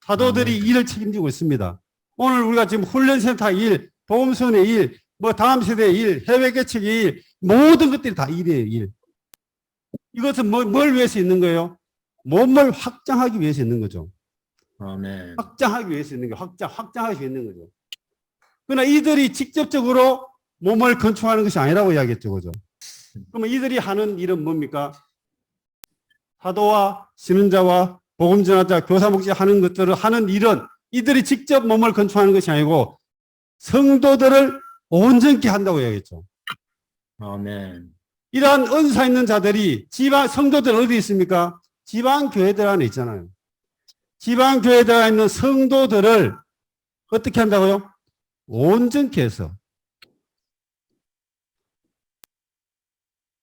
사도들이 일을 책임지고 있습니다. 오늘 우리가 지금 훈련센터 일, 보험선의 일, 뭐 다음 세대의 일, 해외 개척의 일, 모든 것들이 다 일이에요, 일. 이것은 뭘 위해서 있는 거예요? 몸을 확장하기 위해서 있는 거죠. 아멘. 확장하기 위해서 있는 게 확장하기 위해서 있는 거죠. 그러나 이들이 직접적으로 몸을 건축하는 것이 아니라고 이야기했죠, 그죠? 그러면 이들이 하는 일은 뭡니까? 사도와 신은자와 복음전하자, 교사 목자 하는 것들을 하는 일은 이들이 직접 몸을 건축하는 것이 아니고 성도들을 온전케 한다고 이야기했죠. 아멘. 이러한 은사 있는 자들이 지방 성도들 어디 있습니까? 지방 교회들 안에 있잖아요. 지방 교회들 안에 있는 성도들을 어떻게 한다고요? 온전케 해서.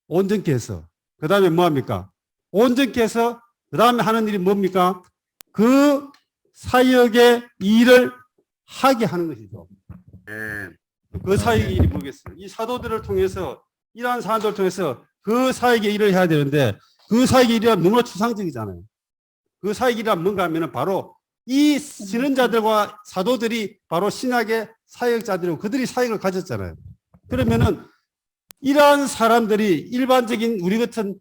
온전케 해서. 그 다음에 뭐 합니까? 온전케 해서 그 다음에 하는 일이 뭡니까? 그 사역의 일을 하게 하는 것이죠. 그 사역의 일이 뭐겠어요? 이 사도들을 통해서 이러한 사람들을 통해서 그 사역의 일을 해야 되는데 그 사역의 일이란 너무나 추상적이잖아요. 그 사역의 일이란 뭔가 하면은 바로 이 신언자들과 사도들이 바로 신약의 사역자들이고 그들이 사역을 가졌잖아요. 그러면은 이러한 사람들이 일반적인 우리 같은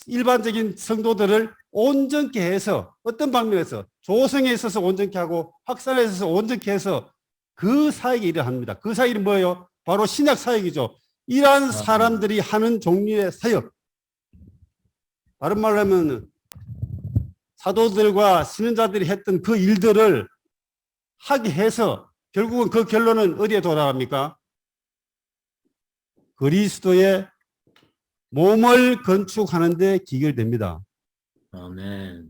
일반적인 성도들을 온전케 해서 어떤 방면에서 조성에 있어서 온전케 하고 확산에 있어서 온전케 해서 그 사역의 일을 합니다. 그 사역이 뭐예요? 바로 신약 사역이죠. 이러한 사람들이 하는 종류의 사역. 다른 말로 하면 사도들과 신언자들이 했던 그 일들을 하게 해서 결국은 그 결론은 어디에 돌아갑니까? 그리스도의 몸을 건축하는 데 기결됩니다. 아멘.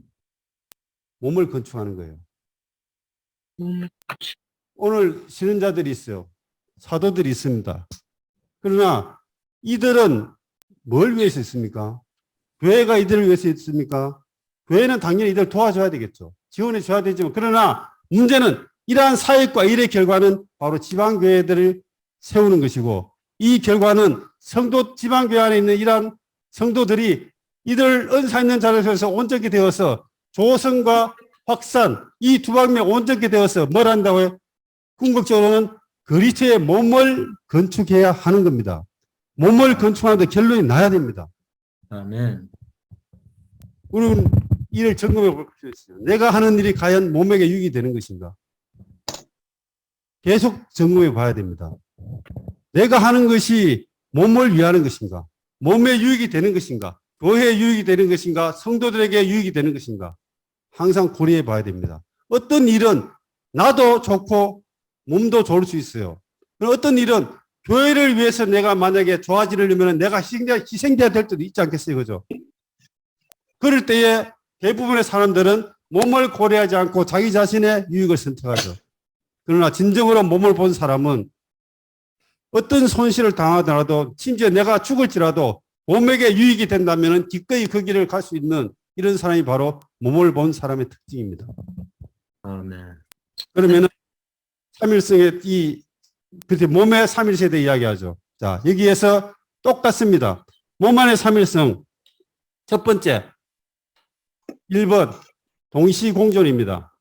몸을 건축하는 거예요. 몸을 오늘 신언자들이 있어요. 사도들이 있습니다. 그러나 이들은 뭘 위해서 있습니까? 교회가 이들을 위해서 있습니까? 교회는 당연히 이들을 도와줘야 되겠죠. 지원해 줘야 되지만 그러나 문제는 이러한 사역과 일의 결과는 바로 지방교회들을 세우는 것이고 이 결과는 성도 지방교회 안에 있는 이러한 성도들이 이들 은사 있는 자를 통해서 온전히 되어서 조성과 확산 이 두 방면 온전히 되어서 뭘 한다고요? 궁극적으로는 그리스도의 몸을 건축해야 하는 겁니다. 몸을 건축하는데 결론이 나야 됩니다. 아멘. 우리는 이를 점검해 볼 필요가 있어요. 내가 하는 일이 과연 몸에게 유익이 되는 것인가? 계속 점검해 봐야 됩니다. 내가 하는 것이 몸을 위하는 것인가? 몸에 유익이 되는 것인가? 교회에 유익이 되는 것인가? 성도들에게 유익이 되는 것인가? 항상 고려해 봐야 됩니다. 어떤 일은 나도 좋고 몸도 좋을 수 있어요. 어떤 일은 교회를 위해서 내가 만약에 좋아지려면 내가 희생돼야 될 때도 있지 않겠어요? 그죠? 그럴 때에 대부분의 사람들은 몸을 고려하지 않고 자기 자신의 유익을 선택하죠. 그러나 진정으로 몸을 본 사람은 어떤 손실을 당하더라도 심지어 내가 죽을지라도 몸에게 유익이 된다면 기꺼이 그 길을 갈 수 있는 이런 사람이 바로 몸을 본 사람의 특징입니다. 아멘. 그러면은 삼일성의 그때 몸의 삼일세대 이야기하죠. 자, 여기에서 똑같습니다. 몸 안의 삼일성. 첫 번째, 1번, 동시공존입니다.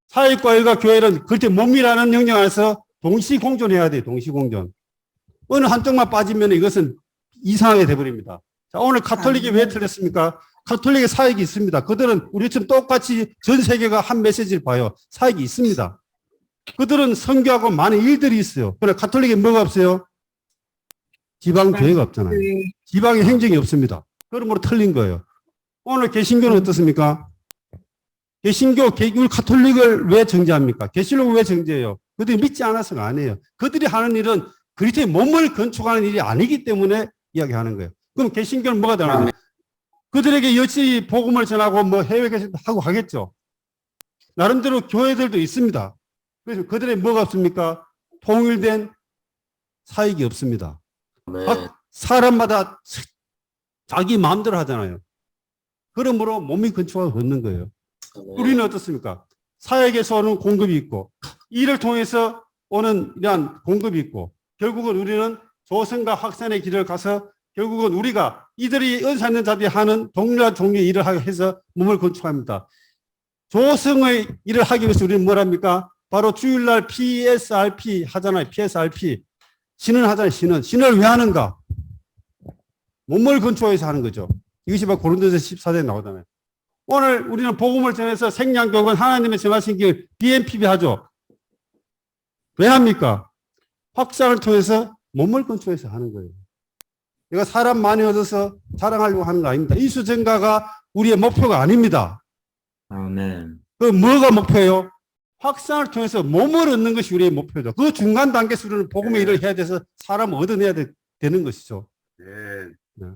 사역과 일과 교회는 그렇게 몸이라는 영역 안에서 동시공존해야 돼요. 동시공존. 어느 한쪽만 빠지면 이것은 이상하게 돼버립니다. 자, 오늘 가톨릭이 왜 틀렸습니까? 가톨릭의 사역이 있습니다. 그들은 우리처럼 똑같이 전 세계가 한 메시지를 봐요. 사역이 있습니다. 그들은 선교하고 많은 일들이 있어요. 그러나 가톨릭에 뭐가 없어요? 지방교회가 없잖아요. 지방의 행정이 없습니다. 그러므로 틀린 거예요. 오늘 개신교는 어떻습니까? 개신교, 우리 가톨릭을 왜 정죄합니까? 개신교를 왜 정죄해요? 그들이 믿지 않아서가 아니에요. 그들이 하는 일은 그리스도의 몸을 건축하는 일이 아니기 때문에 이야기하는 거예요. 그럼 개신교는 뭐가 되나요? 그들에게 여치 복음을 전하고 뭐 해외 개신도 하고 하겠죠. 나름대로 교회들도 있습니다. 그래서 그들의 뭐가 없습니까? 통일된 사역이 없습니다. 각 사람마다 자기 마음대로 하잖아요. 그러므로 몸이 건축하고 없는 거예요. 우리는 어떻습니까? 사역에서 오는 공급이 있고 이를 통해서 오는 이러한 공급이 있고 결국은 우리는 조성과 확산의 길을 가서 결국은 우리가 이들이 은사 있는 자들이 하는 동일한 종류의 일을 해서 몸을 건축합니다. 조성의 일을 하기 위해서 우리는 뭘 합니까? 바로 주일날 PSRP 하잖아요. PSRP. 신은 하잖아요. 신을 왜 하는가? 몸을 건축해서 하는 거죠. 이것이 바로 고린도서 14장에 나오잖아요. 오늘 우리는 복음을 전해서 생명교육은 하나님의 정하신 길 BNPB 하죠. 왜 합니까? 확장을 통해서 몸을 건축해서 하는 거예요. 이거 사람 많이 얻어서 자랑하려고 하는 거 아닙니다. 이수증가가 우리의 목표가 아닙니다. 아멘. 그 뭐가 목표예요? 확산을 통해서 몸을 얻는 것이 우리의 목표죠. 그 중간 단계에서 우리는 복음의 일을 해야 돼서 사람을 얻어내야 되는 것이죠.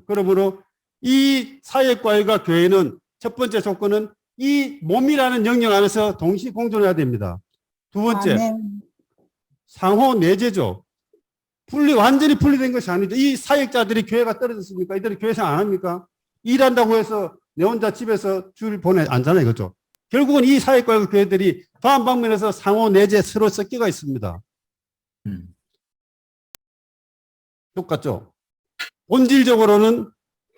그러므로 이 사역과일과 교회는 첫 번째 조건은 이 몸이라는 영역 안에서 동시 공존해야 됩니다. 두 번째, 상호 내재죠. 완전히 분리된 것이 아니죠. 이 사역자들이 교회가 떨어졌습니까? 이들이 교회 생활 안 합니까? 일한다고 해서 내 혼자 집에서 주일 보내 앉잖아요. 그죠? 결국은 이 사역과 교회들이 다음 방면에서 상호 내재 서로 섞여가 있습니다. 똑같죠? 본질적으로는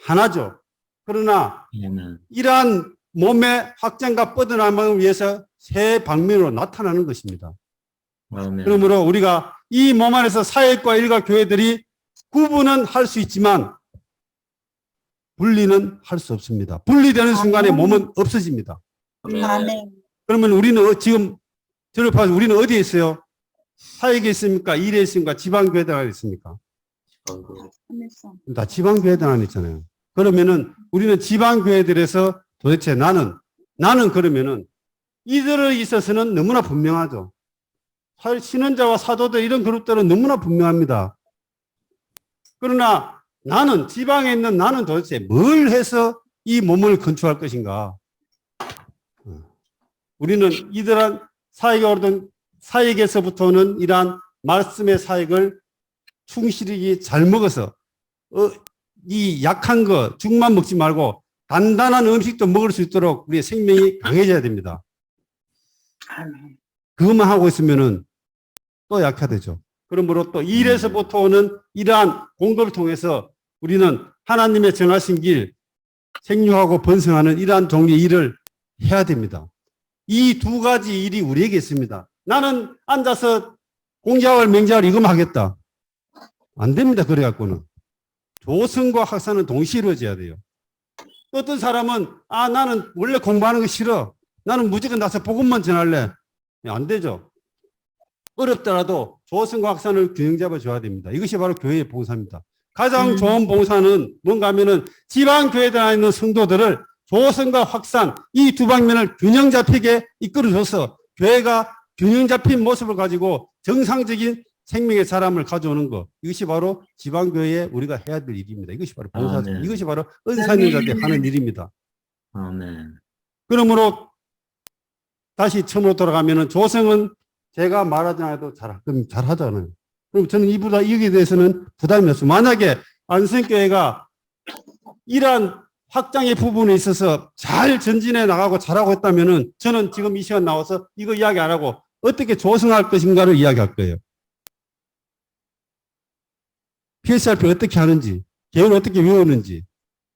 하나죠. 그러나 이러한 몸의 확장과 뻗어남을 위해서 세 방면으로 나타나는 것입니다. 아멘. 그러므로 우리가 이 몸 안에서 사역과 일과 교회들이 구분은 할 수 있지만 분리는 할 수 없습니다. 분리되는 순간에 몸은 없어집니다. 아멘. 그러면 우리는 지금 저를 봐서 우리는 어디에 있어요? 사역에 있습니까? 일에 있습니까? 지방교회들 안에 있습니까? 다 지방교회들 안에 있잖아요. 그러면은 우리는 지방교회들에서 도대체 나는 그러면은 이들에 있어서는 너무나 분명하죠. 신원자와 사도들 이런 그룹들은 너무나 분명합니다. 그러나 나는 지방에 있는 나는 도대체 뭘 해서 이 몸을 건축할 것인가? 우리는 이러한 사역에서부터는 이러한 말씀의 사역을 충실히 잘 먹어서 이 약한 거 죽만 먹지 말고 단단한 음식도 먹을 수 있도록 우리의 생명이 강해져야 됩니다. 아멘. 그것만 하고 있으면은 또 약화되죠. 그러므로 또 일에서부터 오는 이러한 공도를 통해서 우리는 하나님의 정하신 길 생육하고 번성하는 이러한 종류의 일을 해야 됩니다. 이 두 가지 일이 우리에게 있습니다. 나는 앉아서 공자월 맹자월 이것만 하겠다. 안 됩니다. 그래갖고는. 조성과 학사는 동시에 이루어져야 돼요. 어떤 사람은 나는 원래 공부하는 거 싫어. 나는 무조건 나서 복음만 전할래. 안 되죠. 어렵더라도 조성과 학산을 균형 잡아줘야 됩니다. 이것이 바로 교회의 봉사입니다. 가장 좋은 봉사는 뭔가 하면은 지방교회들 안에 있는 성도들을 조성과 확산 이 두 방면을 균형 잡히게 이끌어줘서 교회가 균형 잡힌 모습을 가지고 정상적인 생명의 사람을 가져오는 것. 이것이 바로 지방교회에 우리가 해야 될 일입니다. 이것이 바로 봉사죠. 아멘. 이것이 바로 은사님들한테 하는 일입니다. 아멘. 그러므로 다시 처음으로 돌아가면은 조성은 제가 말하지 않아도 잘하잖아요. 그럼 저는 여기에 대해서는 부담이 없어요. 만약에 안성교회가 이러한 확장의 부분에 있어서 잘 전진해 나가고 잘하고 했다면은 저는 지금 이 시간 나와서 이거 이야기 안 하고 어떻게 조성할 것인가를 이야기할 거예요. PSRP 어떻게 하는지, 개헌을 어떻게 외우는지,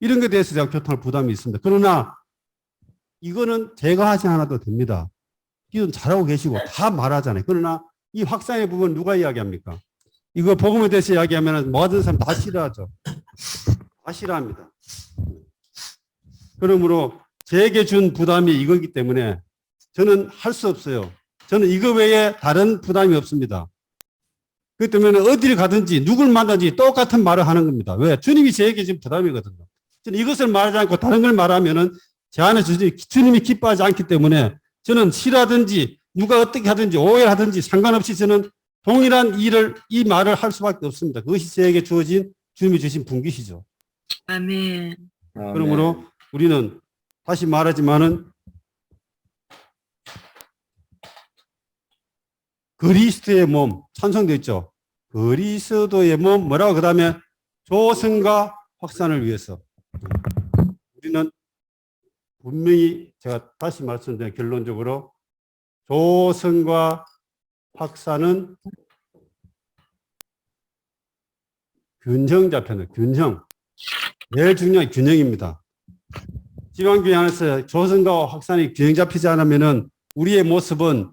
이런 것에 대해서 제가 교통할 부담이 있습니다. 그러나 이거는 제가 하지 않아도 됩니다. 이건 잘하고 계시고 다 말하잖아요. 그러나 이 확산의 부분 누가 이야기합니까? 이거 복음에 대해서 이야기하면 모든 사람 다 싫어하죠. 다 싫어합니다. 그러므로 제게 준 부담이 이거기 때문에 저는 할 수 없어요. 저는 이거 외에 다른 부담이 없습니다. 그렇기 때문에 어디를 가든지 누굴 만나든지 똑같은 말을 하는 겁니다. 왜? 주님이 저에게 지금 부담이거든요. 저는 이것을 말하지 않고 다른 걸 말하면은 제 안에서 주님이 기뻐하지 않기 때문에 저는 싫어하든지 누가 어떻게 하든지 오해하든지 상관없이 저는 동일한 이 말을 할 수밖에 없습니다. 그것이 저에게 주어진 주님이 주신 분깃이죠. 아멘. 그러므로 우리는 다시 말하지만은 그리스도의 몸 찬송되어 있죠. 그리스도의 몸 뭐라고 그 다음에 조성과 확산을 위해서 우리는 분명히 제가 다시 말씀드린 결론적으로 조성과 확산은 균형 잡혀는 균형. 제일 중요한 균형입니다. 지방교회 안에서 조성과 확산이 균형 잡히지 않으면은 우리의 모습은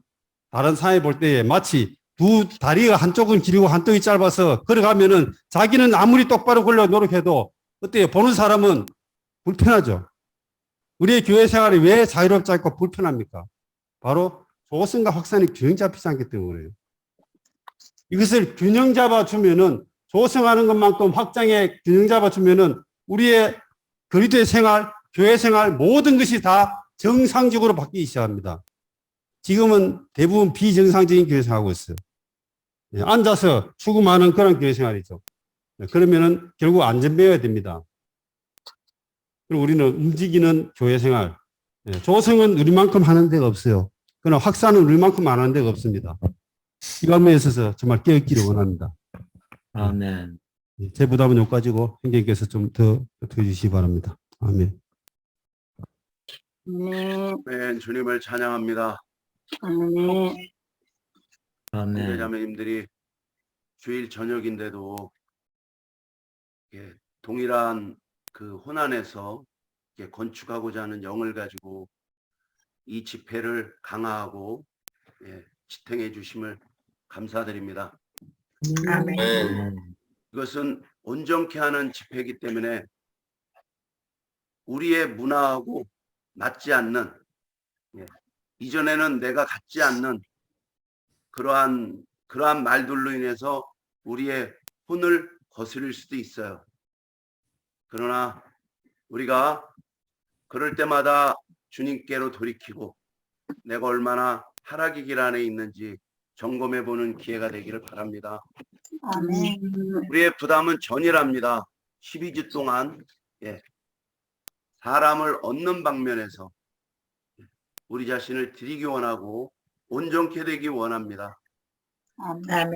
다른 사회 볼 때에 마치 두 다리가 한쪽은 길고 한쪽이 짧아서 걸어가면은 자기는 아무리 똑바로 걸려 노력해도 어때요? 보는 사람은 불편하죠. 우리의 교회 생활이 왜 자유롭지 않고 불편합니까? 바로 조성과 확산이 균형 잡히지 않기 때문에요. 이것을 균형 잡아주면은 조성하는 것만큼 확장에 균형 잡아주면은 우리의 그리스도의 생활, 교회 생활 모든 것이 다 정상적으로 바뀌기 시작합니다. 지금은 대부분 비정상적인 교회 생활하고 있어요. 예, 앉아서 추구하는 그런 교회 생활이죠. 예, 그러면은 결국 안전배워야 됩니다. 그리고 우리는 움직이는 교회 생활. 예, 조성은 우리만큼 하는 데가 없어요. 그러나 확산은 우리만큼 안 하는 데가 없습니다. 이 방면에 있어서 정말 깨어있기를 원합니다. 아멘. 예, 제 부담은 여기까지고 형제님께서 좀 더 주시기 바랍니다. 아멘. 아멘. 아멘. 주님을 찬양합니다. 아멘. 아멘. 형제자매님들이 주일 저녁인데도 동일한 그 호난에서 건축하고자 하는 영을 가지고 이 집회를 강화하고 지탱해 주심을 감사드립니다. 아멘. 아멘. 이것은 온전케 하는 집회이기 때문에 우리의 문화하고 맞지 않는, 이전에는 내가 갖지 않는 그러한 말들로 인해서 우리의 혼을 거스릴 수도 있어요. 그러나 우리가 그럴 때마다 주님께로 돌이키고 내가 얼마나 하락의 길 안에 있는지 점검해 보는 기회가 되기를 바랍니다. 아멘. 우리의 부담은 전이랍니다. 12주 동안 사람을 얻는 방면에서 우리 자신을 드리기 원하고 온전케 되기 원합니다. 아멘.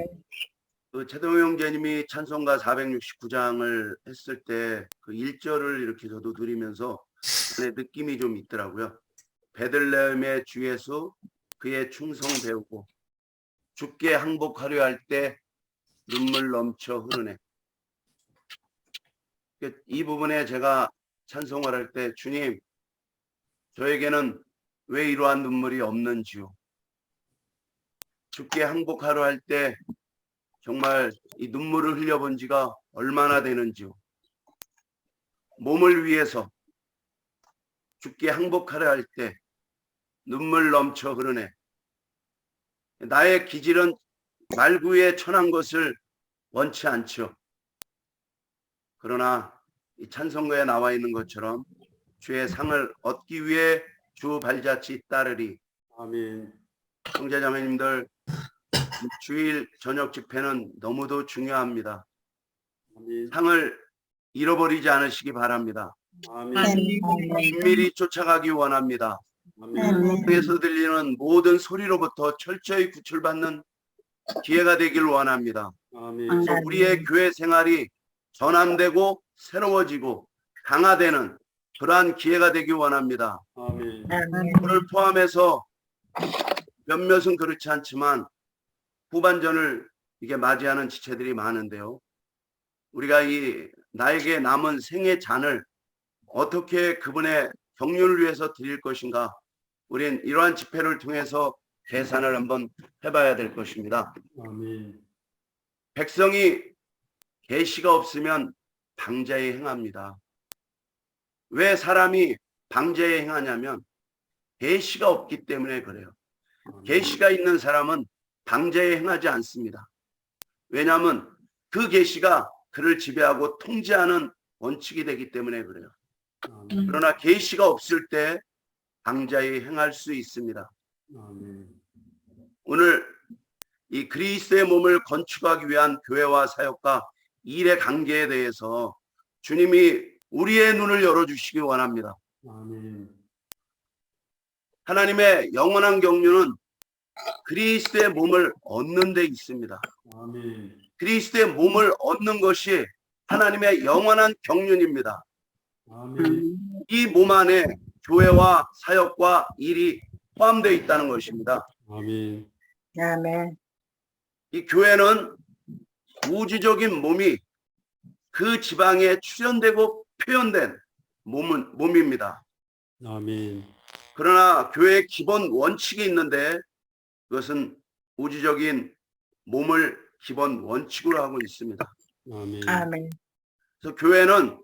그 최동호 형제님이 찬송가 469장을 했을 때 그 1절을 이렇게 저도 드리면서 안에 느낌이 좀 있더라고요. 베들레헴의 주 예수 그의 충성 배우고 주께 항복하려 할 때 눈물 넘쳐 흐르네. 이 부분에 제가 찬송을 할 때 주님 저에게는 왜 이러한 눈물이 없는지요. 주께 항복하려 할 때 정말 이 눈물을 흘려본 지가 얼마나 되는지요. 몸을 위해서 주께 항복하려 할 때 눈물 넘쳐 흐르네. 나의 기질은 말구에 천한 것을 원치 않죠. 그러나 이 찬송가에 나와 있는 것처럼 주의 상을 얻기 위해 주 발자취 따르리. 아멘. 형제자매님들 주일 저녁 집회는 너무도 중요합니다. 아멘. 상을 잃어버리지 않으시기 바랍니다. 아멘. 긴밀히 쫓아가기 원합니다. 아멘. 그에서 들리는 모든 소리로부터 철저히 구출받는 기회가 되길 원합니다. 아멘. 그래서 우리의 교회 생활이 전환되고 새로워지고 강화되는 그러한 기회가 되길 원합니다. 아멘. 그를 포함해서 몇몇은 그렇지 않지만 후반전을 이게 맞이하는 지체들이 많은데요. 우리가 이 나에게 남은 생의 잔을 어떻게 그분의 경륜을 위해서 드릴 것인가? 우린 이러한 집회를 통해서 계산을 한번 해봐야 될 것입니다. 아멘. 백성이 계시가 없으면 방자에 행합니다. 왜 사람이 방자에 행하냐면 계시가 없기 때문에 그래요. 계시가 있는 사람은 방자에 행하지 않습니다. 왜냐하면 그 계시가 그를 지배하고 통제하는 원칙이 되기 때문에 그래요. 아멘. 그러나 계시가 없을 때 방자에 행할 수 있습니다. 아멘. 오늘 이 그리스도의 몸을 건축하기 위한 교회와 사역과 일의 관계에 대해서 주님이 우리의 눈을 열어주시기 원합니다. 아멘. 하나님의 영원한 경륜은 그리스도의 몸을 얻는 데 있습니다. 아멘. 그리스도의 몸을 얻는 것이 하나님의 영원한 경륜입니다. 아멘. 이 몸 안에 교회와 사역과 일이 포함되어 있다는 것입니다. 아멘. 아멘. 이 교회는 우주적인 몸이 그 지방에 출현되고 표현된 몸입니다. 아멘. 그러나 교회의 기본 원칙이 있는데 그것은 우주적인 몸을 기본 원칙으로 하고 있습니다. 아멘. 아멘. 그래서 교회는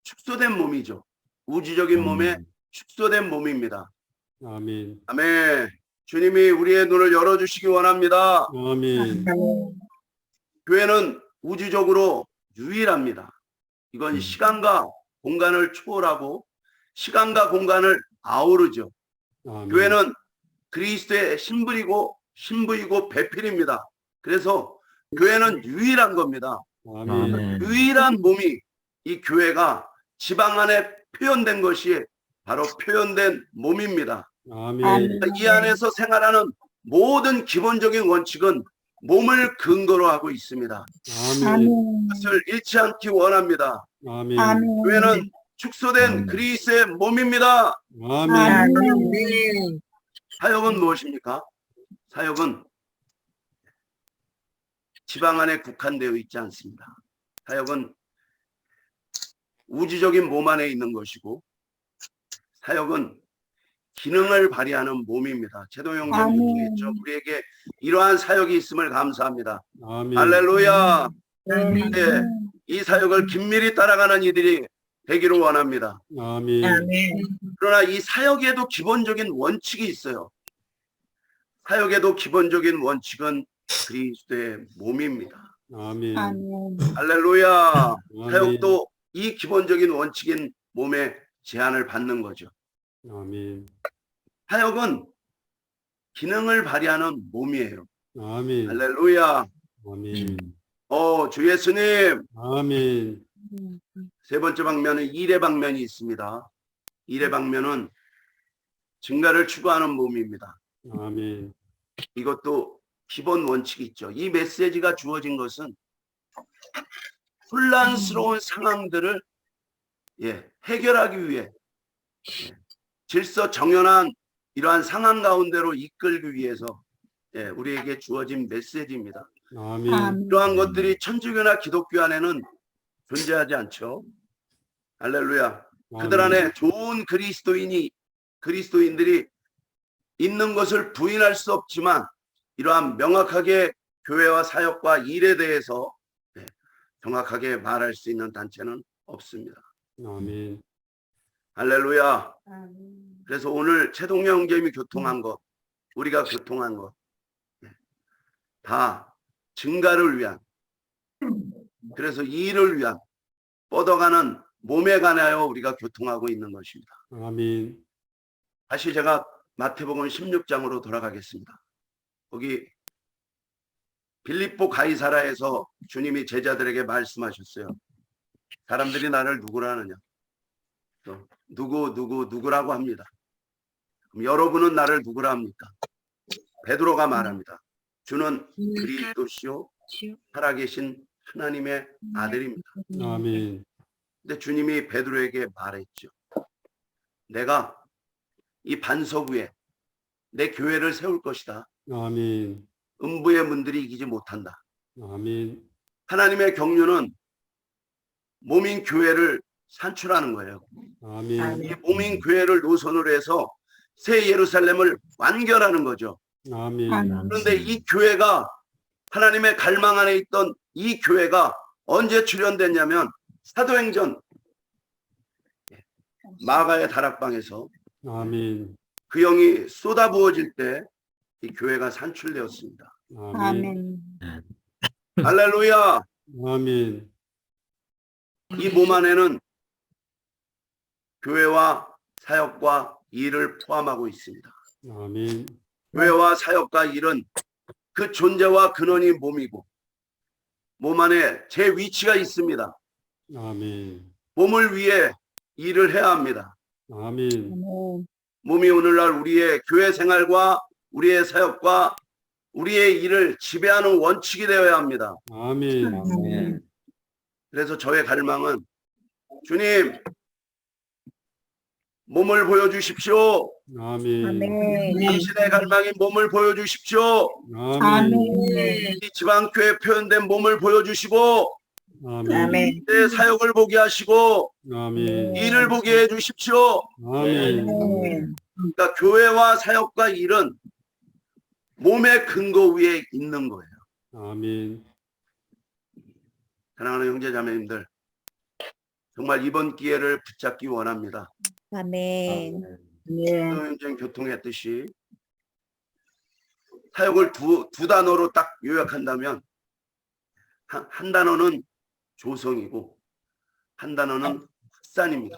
축소된 몸이죠. 우주적인 몸에 아멘. 축소된 몸입니다. 아멘. 아멘. 주님이 우리의 눈을 열어주시기 원합니다. 아멘. 교회는 우주적으로 유일합니다. 이건 시간과 공간을 초월하고 시간과 공간을 아우르죠. 아멘. 교회는 그리스도의 신부이고 배필입니다. 그래서 교회는 유일한 겁니다. 아멘. 아멘. 유일한 몸이 이 교회가 지방 안에 표현된 것이 바로 표현된 몸입니다. 아멘. 이 안에서 생활하는 모든 기본적인 원칙은 몸을 근거로 하고 있습니다. 아멘. 그것을 잃지 않기 원합니다. 아멘. 교회는 축소된 그리스도의 몸입니다. 아멘. 사역은 무엇입니까? 사역은 지방 안에 국한되어 있지 않습니다. 사역은 우주적인 몸 안에 있는 것이고 사역은 기능을 발휘하는 몸입니다. 제동영 아멘. 교수님께서 우리에게 이러한 사역이 있음을 감사합니다. 아멘. 할렐루야. 아멘. 네, 이 사역을 긴밀히 따라가는 이들이 되기를 원합니다. 아멘. 아멘. 그러나 이 사역에도 기본적인 원칙이 있어요. 사역에도 기본적인 원칙은 그리스도의 몸입니다. 아멘. 아멘. 할렐루야. 아멘. 사역도 이 기본적인 원칙인 몸에 제한을 받는 거죠. 아멘. 사역은 기능을 발휘하는 몸이에요. 아멘. 할렐루야. 아멘. 주 예수님. 아멘. 세 번째 방면은 일의 방면이 있습니다. 일의 방면은 증가를 추구하는 몸입니다. 아멘. 이것도 기본 원칙이 있죠. 이 메시지가 주어진 것은 혼란스러운 상황들을 해결하기 위해 질서 정연한 이러한 상황 가운데로 이끌기 위해서 우리에게 주어진 메시지입니다. 아멘. 이러한 것들이 천주교나 기독교 안에는 존재하지 않죠. 할렐루야. 그들 안에 좋은 그리스도인들이 있는 것을 부인할 수 없지만 이러한 명확하게 교회와 사역과 일에 대해서 정확하게 말할 수 있는 단체는 없습니다. 아멘. 할렐루야. 그래서 오늘 최동영 형제님이 교통한 것, 우리가 교통한 것, 다 증가를 위한, 그래서 이 일을 위한 뻗어가는 몸에 관하여 우리가 교통하고 있는 것입니다. 아멘. 다시 제가 마태복음 16장으로 돌아가겠습니다. 거기 빌립보 가이사라에서 주님이 제자들에게 말씀하셨어요. 사람들이 나를 누구라 하느냐? 또 누구라고 합니다. 그럼 여러분은 나를 누구라 합니까? 베드로가 말합니다. 주는 그리스도시요 살아계신 하나님의 아들입니다. 아멘. 근데 주님이 베드로에게 말했죠. 내가 이 반석 위에 내 교회를 세울 것이다. 아멘. 음부의 문들이 이기지 못한다. 아멘. 하나님의 경륜은 몸인 교회를 산출하는 거예요. 아멘. 이 몸인 교회를 노선으로 해서 새 예루살렘을 완결하는 거죠. 아멘. 그런데 이 교회가 하나님의 갈망 안에 있던 이 교회가 언제 출현됐냐면 사도행전 마가의 다락방에서 아멘. 그 영이 쏟아부어질 때 이 교회가 산출되었습니다. 아멘. 할렐루야. 아멘. 이 몸 안에는 교회와 사역과 일을 포함하고 있습니다. 아멘. 교회와 사역과 일은 그 존재와 근원이 몸이고 몸 안에 제 위치가 있습니다. 아멘. 몸을 위해 일을 해야 합니다. 아멘. 몸이 오늘날 우리의 교회 생활과 우리의 사역과 우리의 일을 지배하는 원칙이 되어야 합니다. 아멘. 아멘. 그래서 저의 갈망은 주님 몸을 보여주십시오. 아멘. 당신의 갈망인 몸을 보여주십시오. 아멘. 이 지방교회 표현된 몸을 보여주시고 아멘. 내 사역을 보게 하시고 아멘. 일을 보게 해주십시오. 아멘. 그러니까 교회와 사역과 일은 몸의 근거 위에 있는 거예요. 아멘. 사랑하는 형제자매님들, 정말 이번 기회를 붙잡기 원합니다. 아멘. 네. 현장 교통했듯이 사역을 두 단어로 딱 요약한다면 한 단어는 조성이고 한 단어는 확산입니다.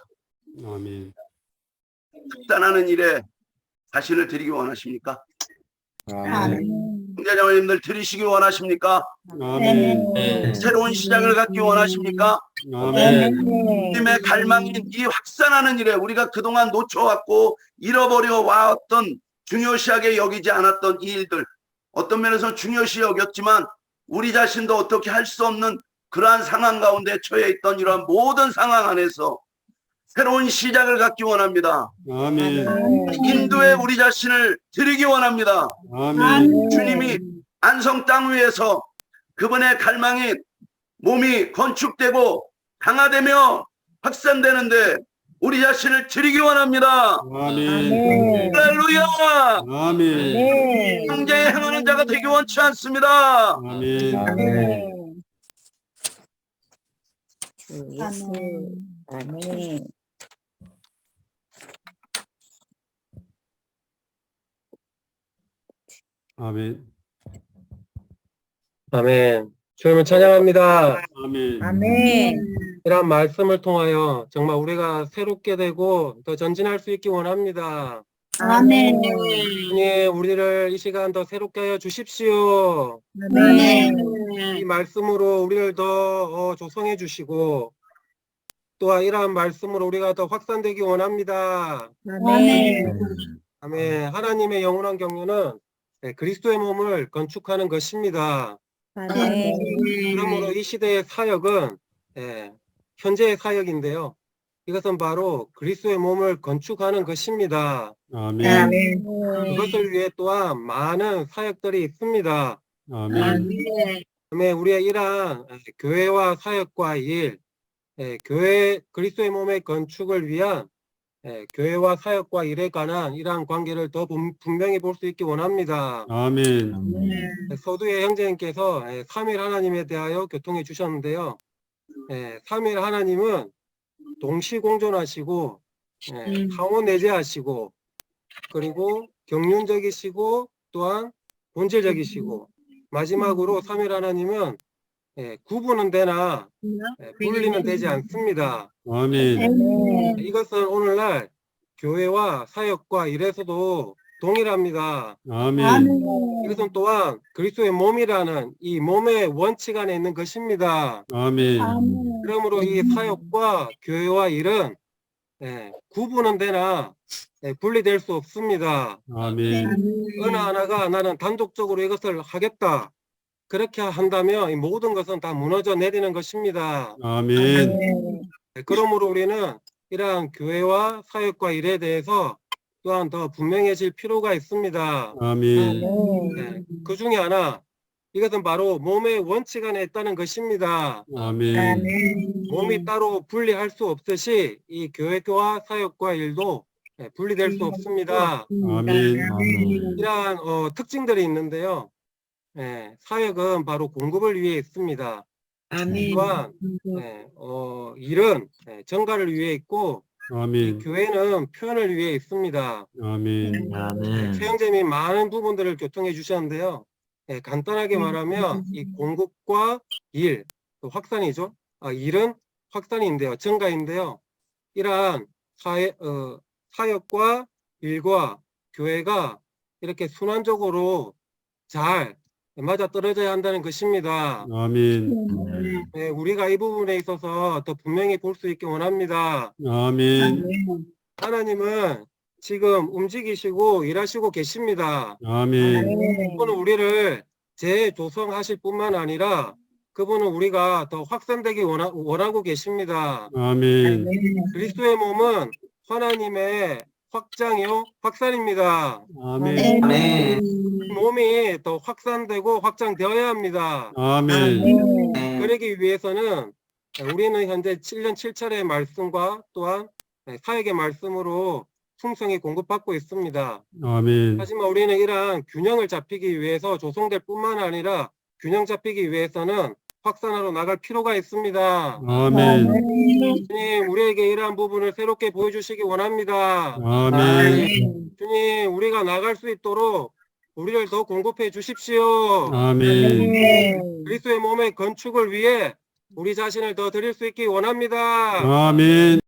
아멘. 확산하는 일에 자신을 드리기 원하십니까? 아멘. 형제자매님들 드리시기 원하십니까? 아멘. 네. 새로운 시작을 갖기 원하십니까? 아멘. 하나님의 갈망인 이 확산하는 일에 우리가 그동안 놓쳐왔고 잃어버려 왔던 중요시하게 여기지 않았던 이 일들, 어떤 면에서 중요시 여겼지만 우리 자신도 어떻게 할 수 없는 그러한 상황 가운데 처해 있던 이러한 모든 상황 안에서 새로운 시작을 갖기 원합니다. 아멘. 인도에 우리 자신을 드리기 원합니다. 아멘. 주님이 안성 땅 위에서 그분의 갈망이 몸이 건축되고 강화되며 확산되는데 우리 자신을 드리기 원합니다. 아멘. 할렐루야! 아멘. 네. 황제에 행하는 자가 되기 원치 않습니다. 아멘. 아멘. 주 예수. 아멘. 아멘. 아멘. 주님을 찬양합니다. 아멘. 아멘. 이러한 말씀을 통하여 정말 우리가 새롭게 되고 더 전진할 수 있기 원합니다. 아멘. 주님, 우리를 이 시간 더 새롭게 하여 주십시오. 아멘. 이 말씀으로 우리를 더 조성해 주시고 또한 이러한 말씀으로 우리가 더 확산되기 원합니다. 아멘. 아멘. 하나님의 영원한 경륜은 그리스도의 몸을 건축하는 것입니다. 아멘. 그러므로 이 시대의 사역은 현재의 사역인데요. 이것은 바로 그리스도의 몸을 건축하는 것입니다. 아멘. 아멘. 그것을 위해 또한 많은 사역들이 있습니다. 아멘. 그다음에 우리의 이러한 교회와 사역과 일, 교회 그리스도의 몸의 건축을 위한 교회와 사역과 일에 관한 이러한 관계를 더 분명히 볼 수 있기 원합니다. 아멘. 서두의 형제님께서 삼일 하나님에 대하여 교통해 주셨는데요. 삼일 하나님은 동시공존하시고 상호내재하시고 그리고 경륜적이시고 또한 본질적이시고 마지막으로 삼일 하나님은 구분은 되나 분리는 되지 않습니다. 아멘. 이것은 오늘날 교회와 사역과 일에서도 동일합니다. 아멘. 이것은 또한 그리스도의 몸이라는 이 몸의 원칙 안에 있는 것입니다. 아멘. 그러므로 이 사역과 교회와 일은 구분은 되나 분리될 수 없습니다. 아멘. 어느 하나가 나는 단독적으로 이것을 하겠다. 그렇게 한다면 이 모든 것은 다 무너져 내리는 것입니다. 아멘. 그러므로 우리는 이러한 교회와 사역과 일에 대해서 또한 더 분명해질 필요가 있습니다. 아멘. 그 중에 하나, 이것은 바로 몸의 원칙 안에 있다는 것입니다. 아멘. 몸이 따로 분리할 수 없듯이 이 교회와 사역과 일도 분리될 수 없습니다. 아멘. 이러한 특징들이 있는데요. 사역은 바로 공급을 위해 있습니다. 또한 일은 전가를 위해 있고 아멘. 교회는 표현을 위해 있습니다. 아멘. 아멘. 최영재님이 많은 부분들을 교통해 주셨는데요. 간단하게 말하면 이 공급과 일, 또 확산이죠. 일은 확산인데요. 전가인데요. 이러한 사역과 일과 교회가 이렇게 순환적으로 잘 맞아 떨어져야 한다는 것입니다. 아멘. 우리가 이 부분에 있어서 더 분명히 볼 수 있게 원합니다. 아멘. 하나님은 지금 움직이시고 일하시고 계십니다. 아멘. 그분은 우리를 재조성하실 뿐만 아니라 그분은 우리가 더 확산되기 원하고 계십니다. 아멘. 그리스도의 몸은 하나님의 확장이요 확산입니다. 아멘. 몸이 더 확산되고 확장되어야 합니다. 아멘. 그러기 위해서는 우리는 현재 7년 7차례의 말씀과 또한 사역의 말씀으로 풍성히 공급받고 있습니다. 아멘. 하지만 우리는 이러한 균형을 잡히기 위해서 조성될 뿐만 아니라 균형 잡히기 위해서는 확산하러 나갈 필요가 있습니다. 아멘. 주님, 우리에게 이러한 부분을 새롭게 보여주시기 원합니다. 아멘. 주님, 우리가 나갈 수 있도록 우리를 더 공급해 주십시오. 아멘. 그리스도의 몸의 건축을 위해 우리 자신을 더 드릴 수 있기 원합니다. 아멘.